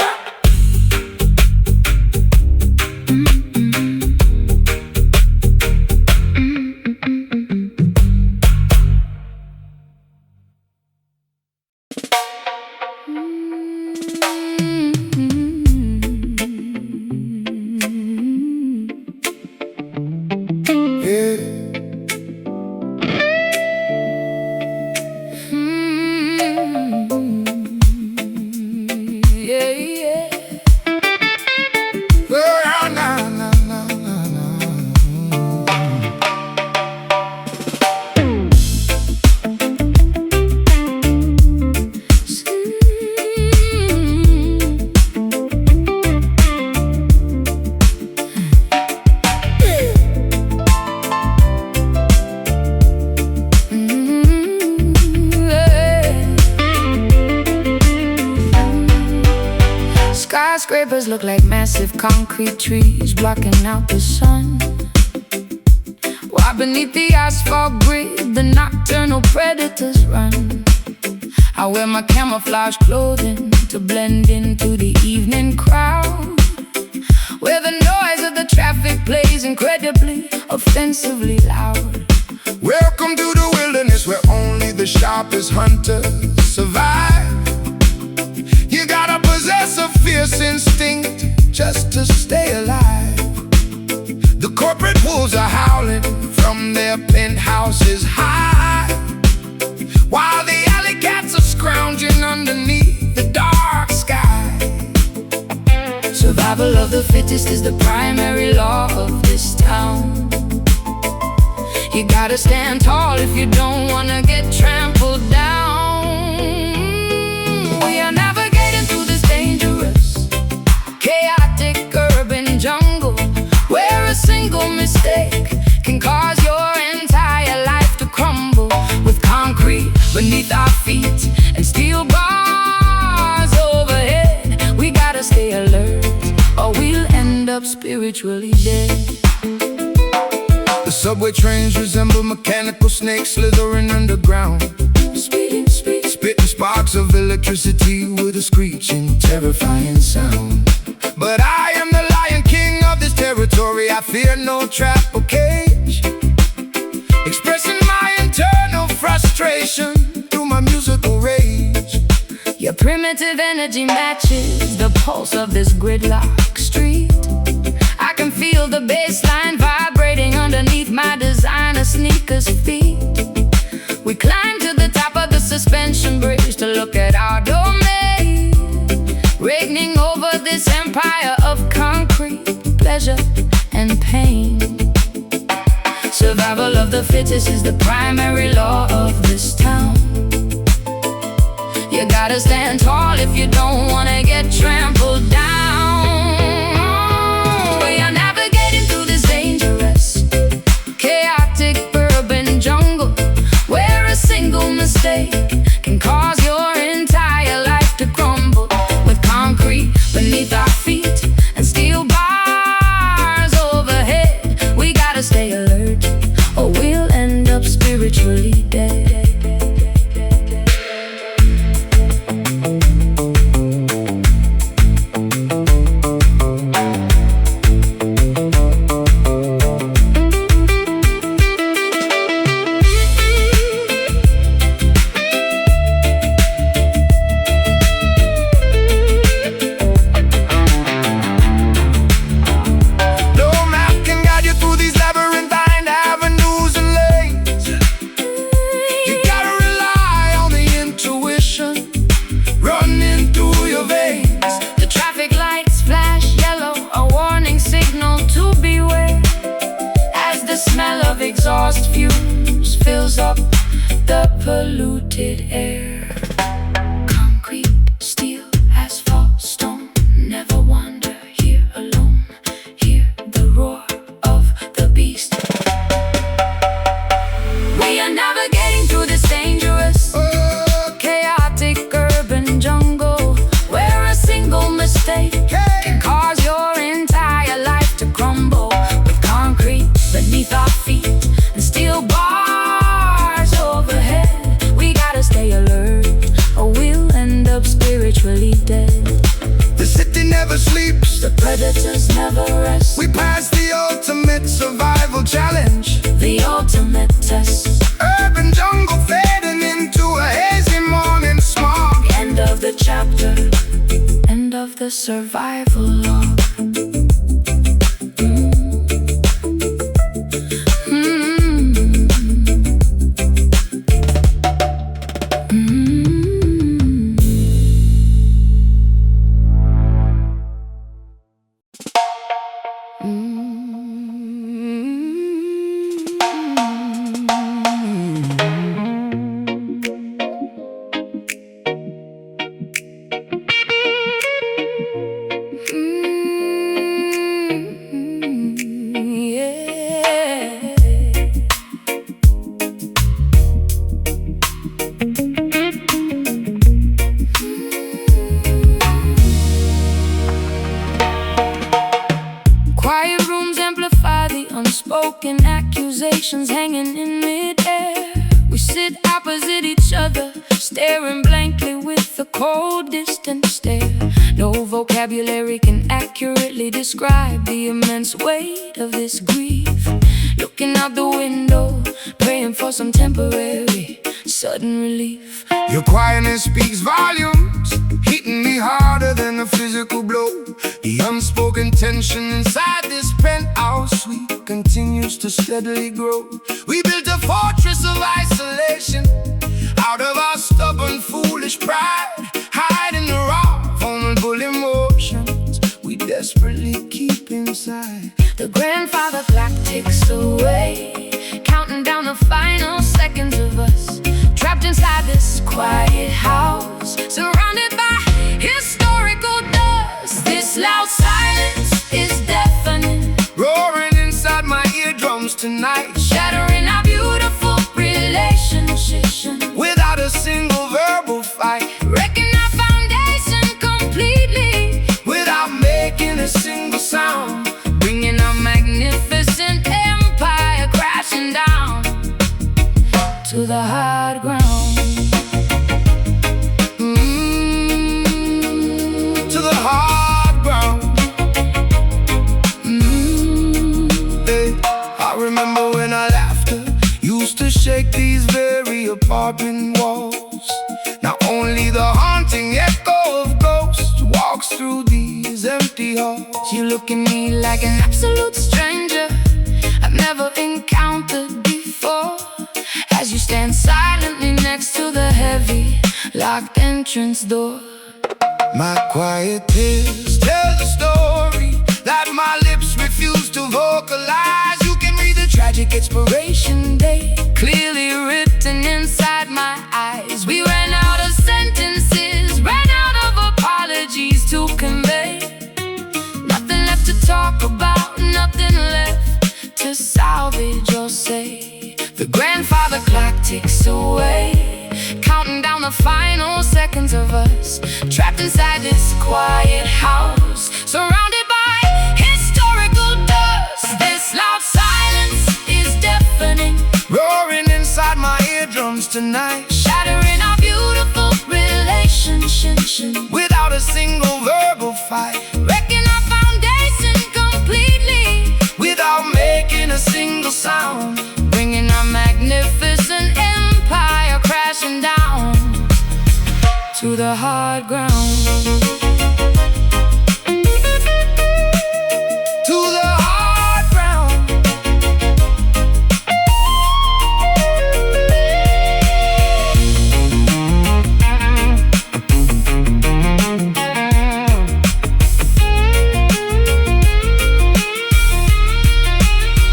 Skyscrapers look like massive concrete trees blocking out the sun, while beneath the asphalt grid the nocturnal predators run. I wear my camouflage clothing to blend into the evening crowd, where the noise of the traffic plays incredibly, offensively loud. Welcome to the wilderness where only the sharpest hunters survive. You gotta possess a fierce instinct just to stay alive. The corporate wolves are howling from their penthouses high, while the alley cats are scrounging underneath the dark sky. Survival of the fittest is the primary law of this town. You gotta stand tall if you don't wanna get trampled down. We are navigating through this dangerous, chaotic urban jungle, where a single mistake can cause your entire life to crumble. With concrete beneath our feet and steel bars overhead, we gotta stay alert or we'll end up spiritually dead. The subway trains resemble mechanical snakes slithering underground, spitting sparks of electricity with a screeching, terrifying sound. But I am the Lion King of this territory. I fear no trap or cage, expressing my internal frustration through my musical rage. Your primitive energy matches the pulse of this gridlock street. I can feel the bassline vibrating underneath my designer sneakers' feet. We climb to the top of the suspension bridge to look at our domain, reigning over this empire of concrete, pleasure and pain. Survival of the fittest is the primary law of this town. You gotta stand tall if you don't wanna get trampled down. We are navigating through this dangerous, chaotic urban jungle, where a single mistake can cause your entire life to crumble. With concrete beneath our feet and steel bars overhead, we gotta stay alert or we'll end up spiritually dead. Exhaust fumes fills up the polluted air. Concrete, steel, asphalt, stone. Never wander here alone. Hear the roar of the beast. We are navigating through this dangerous, chaotic urban jungle, where a single mistake can cause your entire life to crumble. With concrete beneath our feet and steel bars overhead, we gotta stay alert or we'll end up spiritually dead. The city never sleeps, the predators never rest. we pass the ultimate survival challenge, The ultimate test. urban jungle fading into a hazy morning smog. End of the chapter, end of the survival log. staring blankly with a cold, distant stare. No vocabulary can accurately describe the immense weight of this grief. Looking out the window, praying for some temporary, sudden relief. Your quietness speaks volumes, hitting me harder than a physical blow. The unspoken tension inside this penthouse suite continues to steadily grow. We built a fortress of isolation out of our stubborn, foolish pride, hiding the raw, vulnerable emotions we desperately keep inside. The grandfather clock ticks away, counting down the final seconds of us, trapped inside this quiet house, surrounded by historical dust. This loud silence is deafening, roaring inside my eardrums tonight, shattering our beautiful relationship without a single verbal fight, wrecking our foundation completely, without making a single sound, bringing our magnificent empire crashing down to the hard ground. To the hard ground. Hey, I remember when our laughter used to shake these very apartment walls. Now only the haunting echo of ghosts walks through these empty halls. You look at me like an absolute stranger I've never encountered before, as you stand silently next to the heavy locked entrance door. My quiet tears tell the story that my lips refuse to vocalize. You can read the tragic expiration date Clearly written inside my eyes. We ran out of sentences, ran out of apologies to convey. Nothing left to talk about, nothing left to salvage or say. The grandfather clock ticks away, counting down the final seconds of us, trapped inside this quiet house, surrounded by historical dust. This loud silence is deafening, roaring inside my eardrums tonight, shattering our beautiful relationship without a single verbal fight, wrecking our foundation completely, without making a single sound, bringing our magnificent empire crashing down to the hard ground. to the hard ground.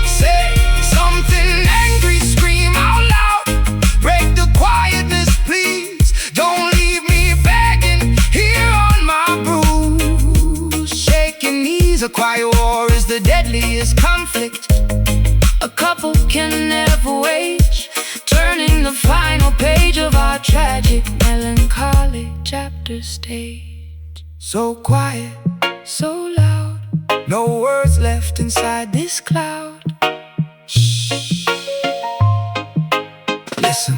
Say something angry, scream out loud, break the quietness, please. Don't leave me begging here on my bruise. Shaking knees, a quiet war is the deadliest conflict A couple can never wage, turning the final page of our tragic, melancholy chapter stage. so quiet, So loud, no words left inside this cloud. Shh. Listen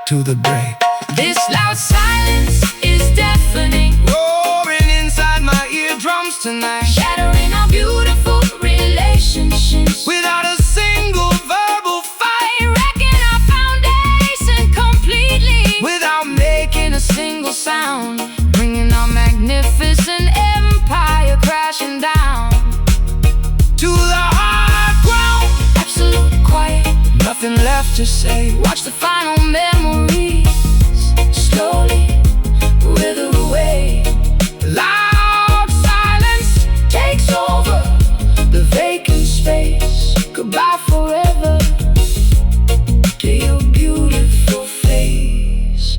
to the break, This loud silence is deafening, roaring inside my eardrums tonight, shattering our beautiful relationships without a single verbal fight, wrecking our foundation completely, without making a single sound, bringing our magnificent empire crashing down to the hard ground. absolute quiet. Nothing left to say. Watch the final memories slowly wither away. Loud silence Takes over the vacant space. Goodbye forever to your beautiful face.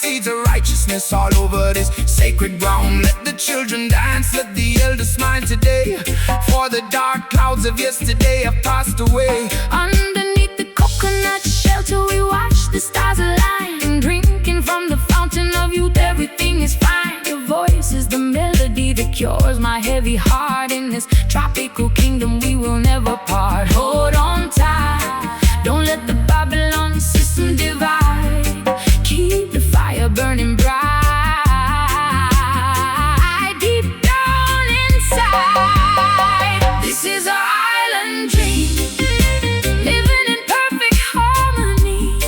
seeds of righteousness all over this sacred ground. Let the children dance, let the elders smile today, for the dark clouds of yesterday have passed away. Underneath the coconut shelter we watch the stars align, drinking from the fountain of youth, everything is fine. Your voice is the melody that cures my heavy heart. In this tropical kingdom we will never part. Hold on tight, don't let the Babylon system divide. Keep the fire burning bright, deep down inside. This is our island dream, living in perfect harmony,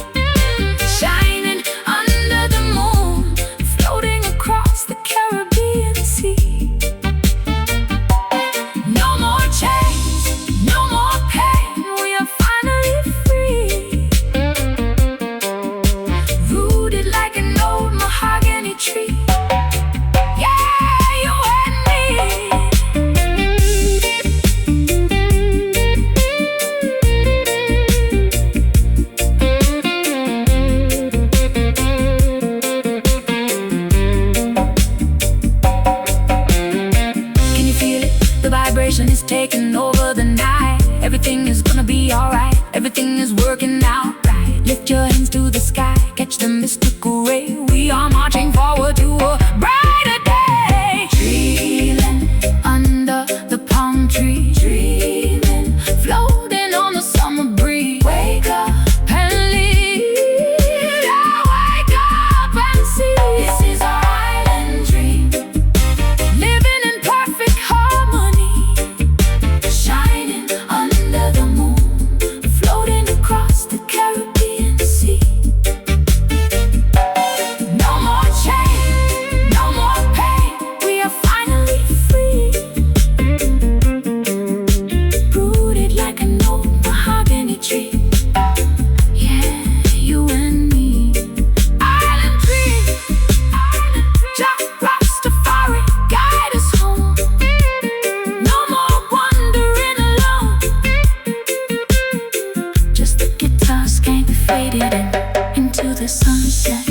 shining under the moon, floating across the Caribbean Sea. No more chains, no more pain, we are finally free, rooted like an old mahogany tree. Yeah, you and me. Can you feel it? The vibration is taking over the night. Everything is gonna be alright, everything is working out right. Lift your hands to the sky, catch the mystical ray. We are marching forward to a brighter day. Dreaming under the palm tree, dreaming, floating on the summer breeze. Wake up and leave, yeah, wake up and see. This is our island dream, living in perfect harmony, shining under the moon, floating across the Caribbean Sea. No more chain, no more pain, we are finally free, rooted like an old mahogany tree. Yeah, you and me. Island dream, Jah Rastafari, guide us home. No more wandering alone, just the guitar skank faded into the sunset.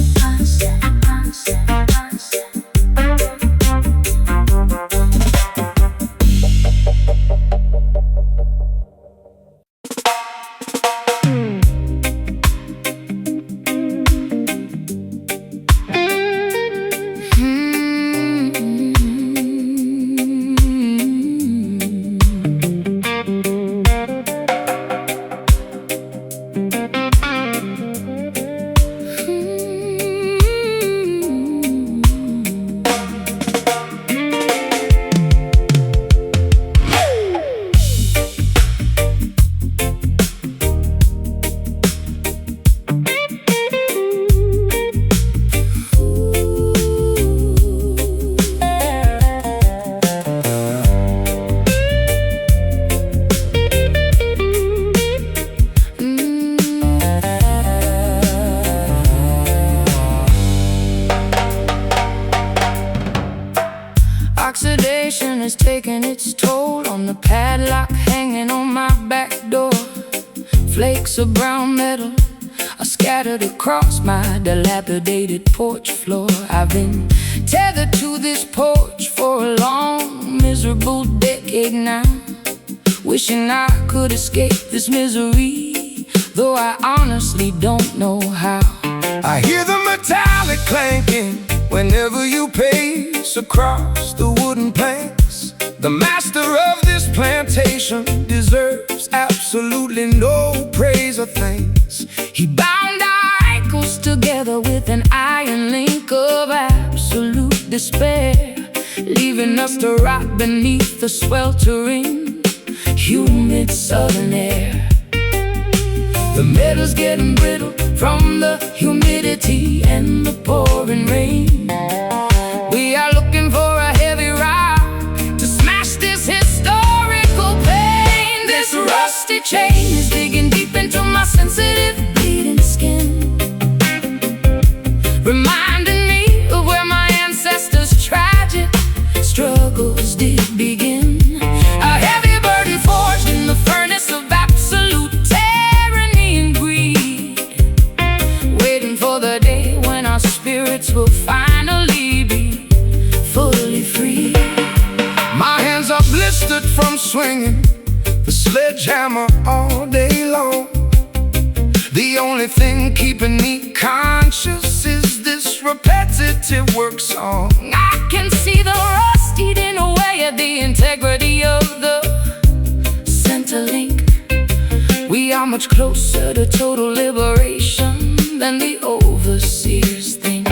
Oxidation is taking its toll on the padlock hanging on my back door. Flakes of brown metal are scattered across my dilapidated porch floor. I've been tethered to this porch for a long, miserable decade now, wishing I could escape this misery, though I honestly don't know how. I hear the metallic clanking whenever you pace across the wooden planks. The master of this plantation deserves absolutely no praise or thanks. He bound our ankles together with an iron link of absolute despair, leaving us to rot beneath the sweltering, humid southern air. The metal's getting brittle from the humidity and the pouring rain. We are looking for a heavy rock to smash this historical pain. This rusty chain is digging deep into my sensitive, bleeding skin, reminding me of where my ancestors' tragic struggles did begin. A heavy burden forged in the furnace of absolute tyranny and greed, waiting for the day when our spirit spirits will finally be fully free. My hands are blistered from swinging the sledgehammer all day long. The only thing keeping me conscious is this repetitive work song. I can see the rust eating away at the integrity of the center link. We are much closer to total liberation than the overseers think.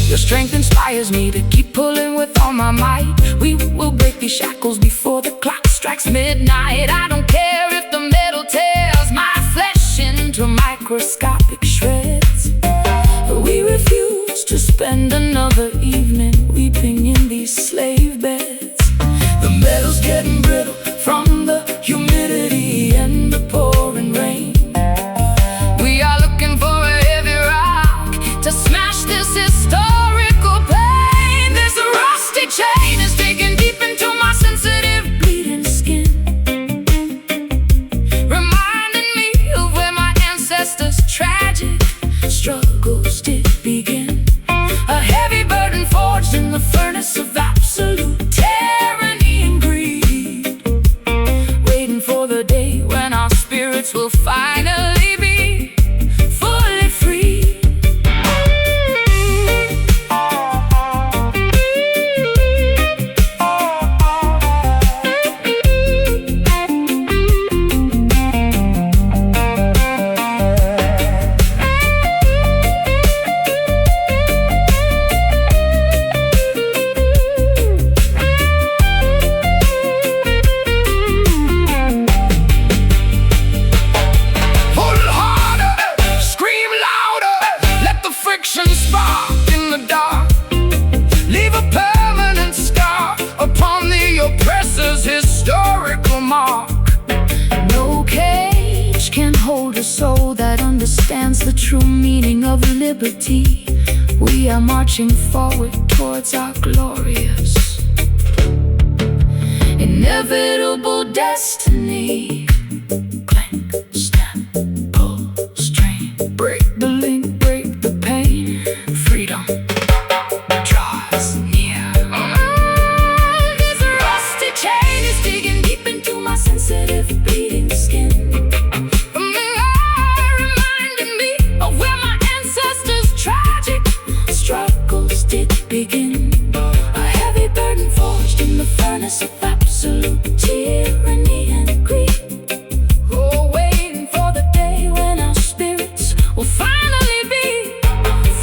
Your strength inspires me to keep pulling with all my might. We will break these shackles before the clock strikes midnight. I don't care if the metal tears my flesh into microscopic shreds. We refuse to spend another evening weeping in these slave beds. The metal's getting brittle from the humidity and the pouring rain. We are looking for a heavy rock to smash this historical pain. This rusty chain is digging deep into my sensitive bleeding skin, reminding me of where my ancestors' tragic struggles did begin. A heavy burden forged in the furnace of absolute tyranny and greed, waiting for the day when our spirits will finally be fully free. Spark in the dark, leave a permanent scar upon the oppressor's historical mark. No cage can hold a soul that understands the true meaning of liberty. We are marching forward towards our glorious, inevitable destiny. Clank, snap, pull, strain, break the link, break the pain. Freedom draws near. This rusty chain is digging deep into my sensitive bleeding skin, reminding me of where my ancestors' tragic struggles did begin. A heavy burden forged in the furnace of absolute tyranny and greed. Oh, waiting for the day when our spirits will finally be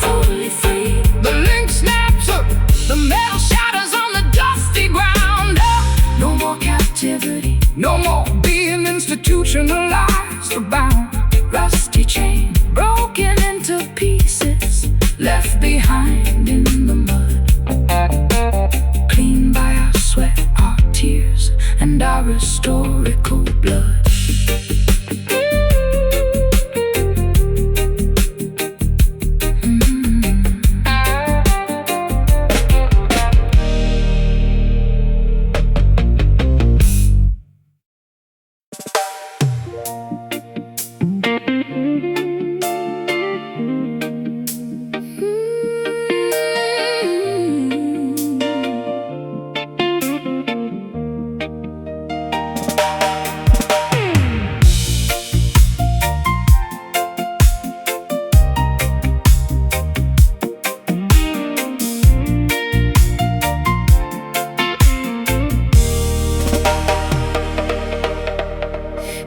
fully free. The link snaps up, The metal shatters on the dusty ground. No more captivity, no more being institutionalized or bound. rusty chain broken into pieces, left behind in the mud, clean by our sweat, our tears, and our historical blood.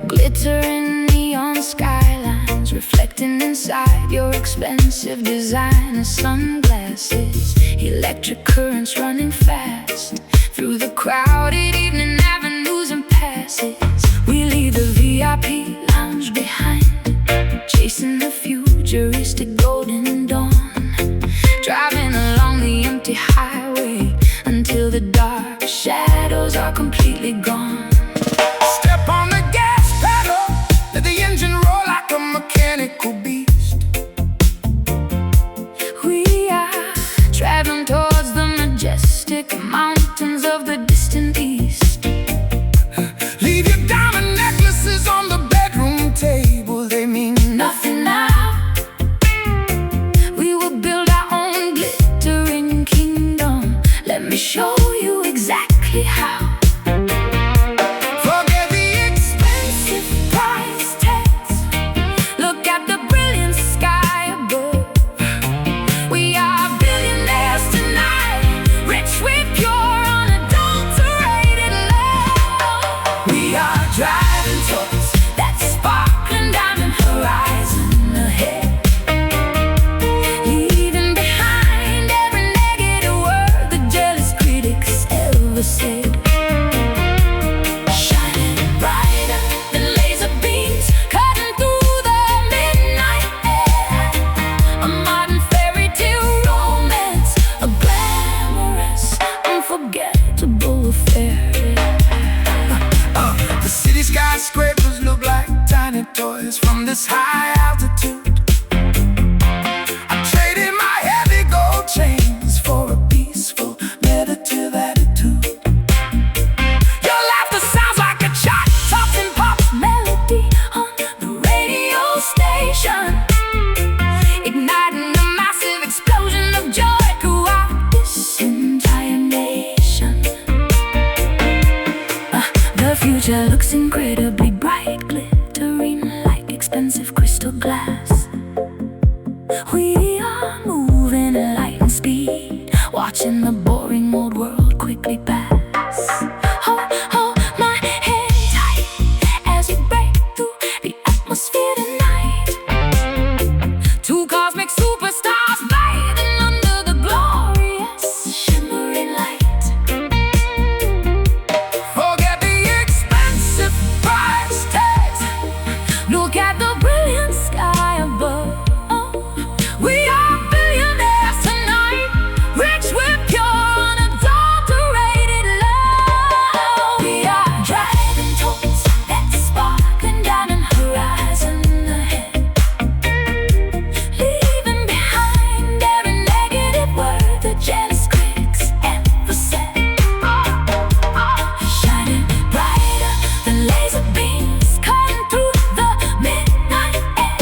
Glittering neon skylines reflecting inside your expensive designer sunglasses. Electric currents running fast through the crowded evening avenues and passes. We leave the VIP lounge behind, chasing the futuristic golden dawn, driving along the empty highway until the dark shadows are completely gone. Step on the gas pedal, let the engine roar like a mechanical beast. We are traveling towards the majestic mountains of the distant east. Leave your diamond necklaces on the bedroom table, they mean Nothing now. We will are moving at lightning speed, watching the boring old world quickly pass. Hold my head tight as we break through the atmosphere tonight. Two cosmic superstars bathing under the glorious shimmering light. Forget the expensive price tags, look at the brilliant sky above. We are billionaires tonight, rich with pure unadulterated love. We are driving towards that sparkling diamond horizon ahead, leaving behind every negative word the jealous critics ever said. Shining brighter than laser beams, cutting through the midnight air.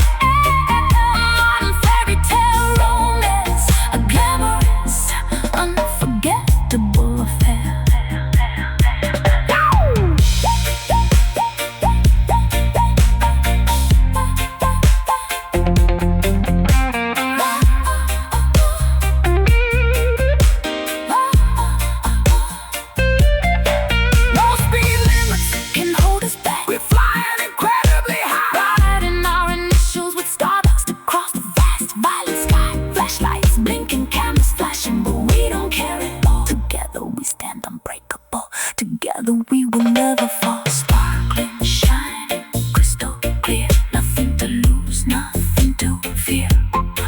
Modern fairy tale romance, a glamorous, unforgettable affair. No speed limits can hold us back. We're flying incredibly high, riding our initials with stardust across the vast violet sky. Flashlights blinking, cameras flashing, but we don't care at all. Together we stand unbreakable. Together we will never fall. Sparkling, shining, crystal clear. Nothing to lose, nothing to fear.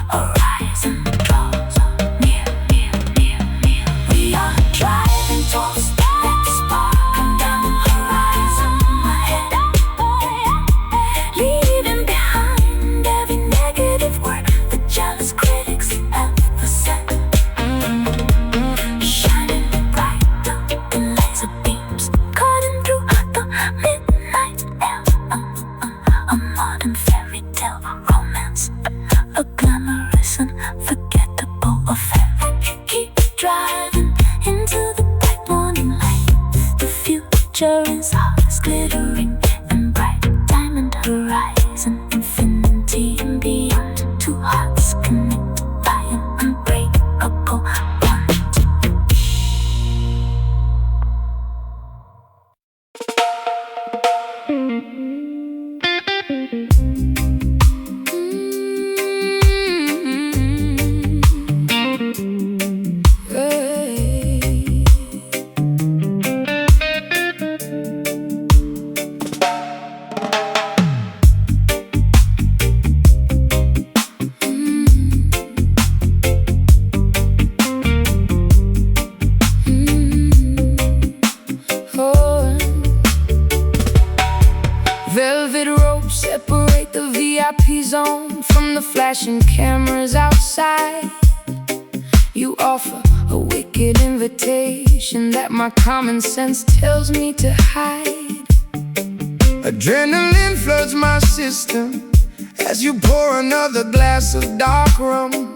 Horizon draws near, near, near, near. We are driving towards that sparkling diamond horizon ahead, leaving behind every negative word the jealous critics ever said. Shining brighter than laser beams, cutting through the midnight air. A modern fairy tale romance, a glamorous unforgettable affair. Keep driving into the bright morning light. The future is ours, glittering and bright. Diamond horizon, infinity and beyond. Two hearts connected by an unbreakable bond. Velvet ropes separate the VIP zone from the flashing cameras outside. You offer a wicked invitation that my common sense tells me to hide. Adrenaline floods my system as you pour another glass of dark rum,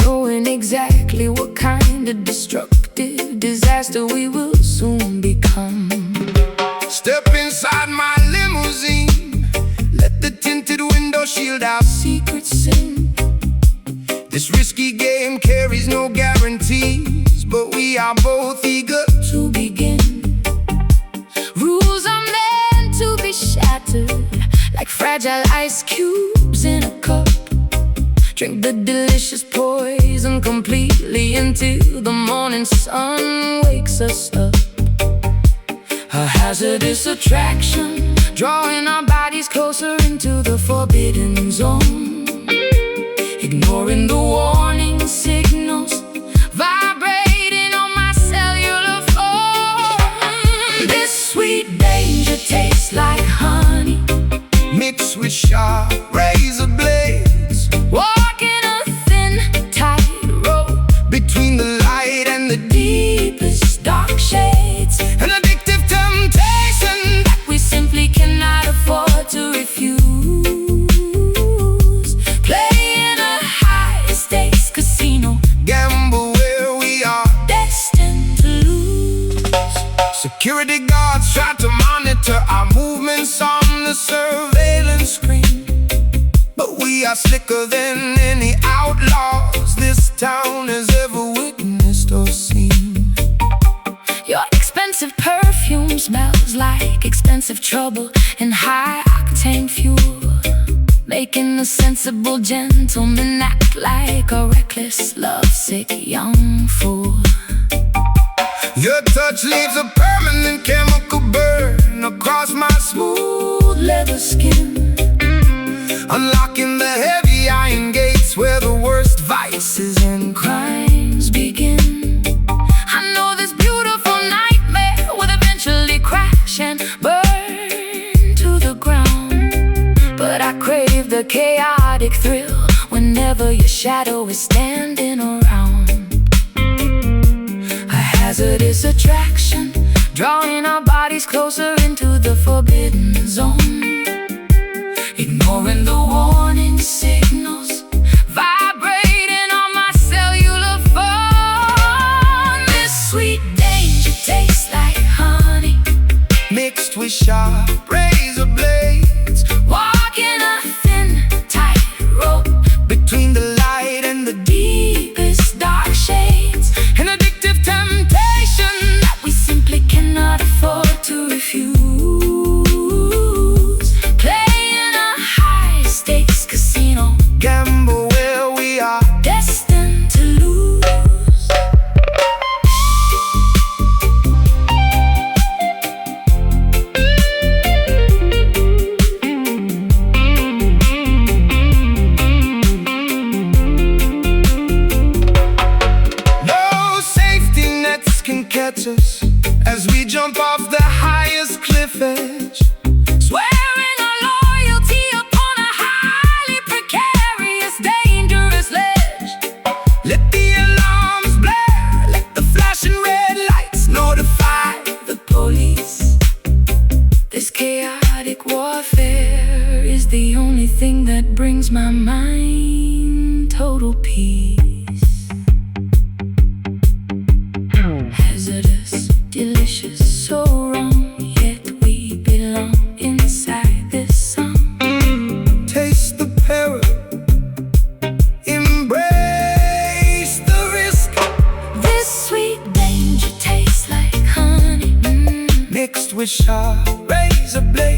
Knowing exactly what kind of destructive disaster we will soon become. Step inside my limousine, let the tinted window shield our Secret sin, This risky game carries no guarantees, but we are both eager to begin. Rules are meant to be shattered, like fragile ice cubes in a cup. Drink the delicious poison completely until the morning sun wakes us up. A hazardous attraction, drawing our bodies closer into the forbidden zone. Ignoring the warning signals, vibrating on my cellular phone. This sweet danger tastes like honey, mixed with sharp razor blades. walking a thin tightrope Between the light and the deepest dark shades. an addictive temptation That we simply cannot afford to refuse. Playing a high-stakes casino, gamble where we are. destined to lose. Security guards try to monitor our movements on the surveillance screen, but we are slicker than any outlaws this town has ever witnessed or seen. Your expensive perfume smells like expensive trouble and high-octane fuel, making a sensible gentleman act like a reckless, lovesick young fool. Your touch leaves a permanent chemical burn across my smooth leather skin, unlocking the heavy iron gates where the worst vices and crimes begin. I know this beautiful nightmare will eventually crash and burn to the ground, but I crave the chaotic thrill whenever your shadow is standing around. A hazardous attraction, drawing our bodies closer into the forbidden zone, ignoring the warning signals vibrating on my cellular phone. This sweet danger tastes like honey mixed with sharp razor blades, walking a thin tightrope between the light and the deepest dark shades, an addictive temptation that we simply cannot afford to refuse. Playing a high-stakes casino gamble where we are destined to lose. No safety nets can catch us as we jump off the highest cliff edge, Swearing our loyalty upon a highly precarious, dangerous ledge. let the alarms blare, let the flashing red lights notify The police. This chaotic warfare is the only thing that brings my mind total peace. Hazardous, delicious, so wrong, yet we belong inside this song. taste the peril, embrace the risk, This sweet danger tastes like honey mixed with sharp razor blades.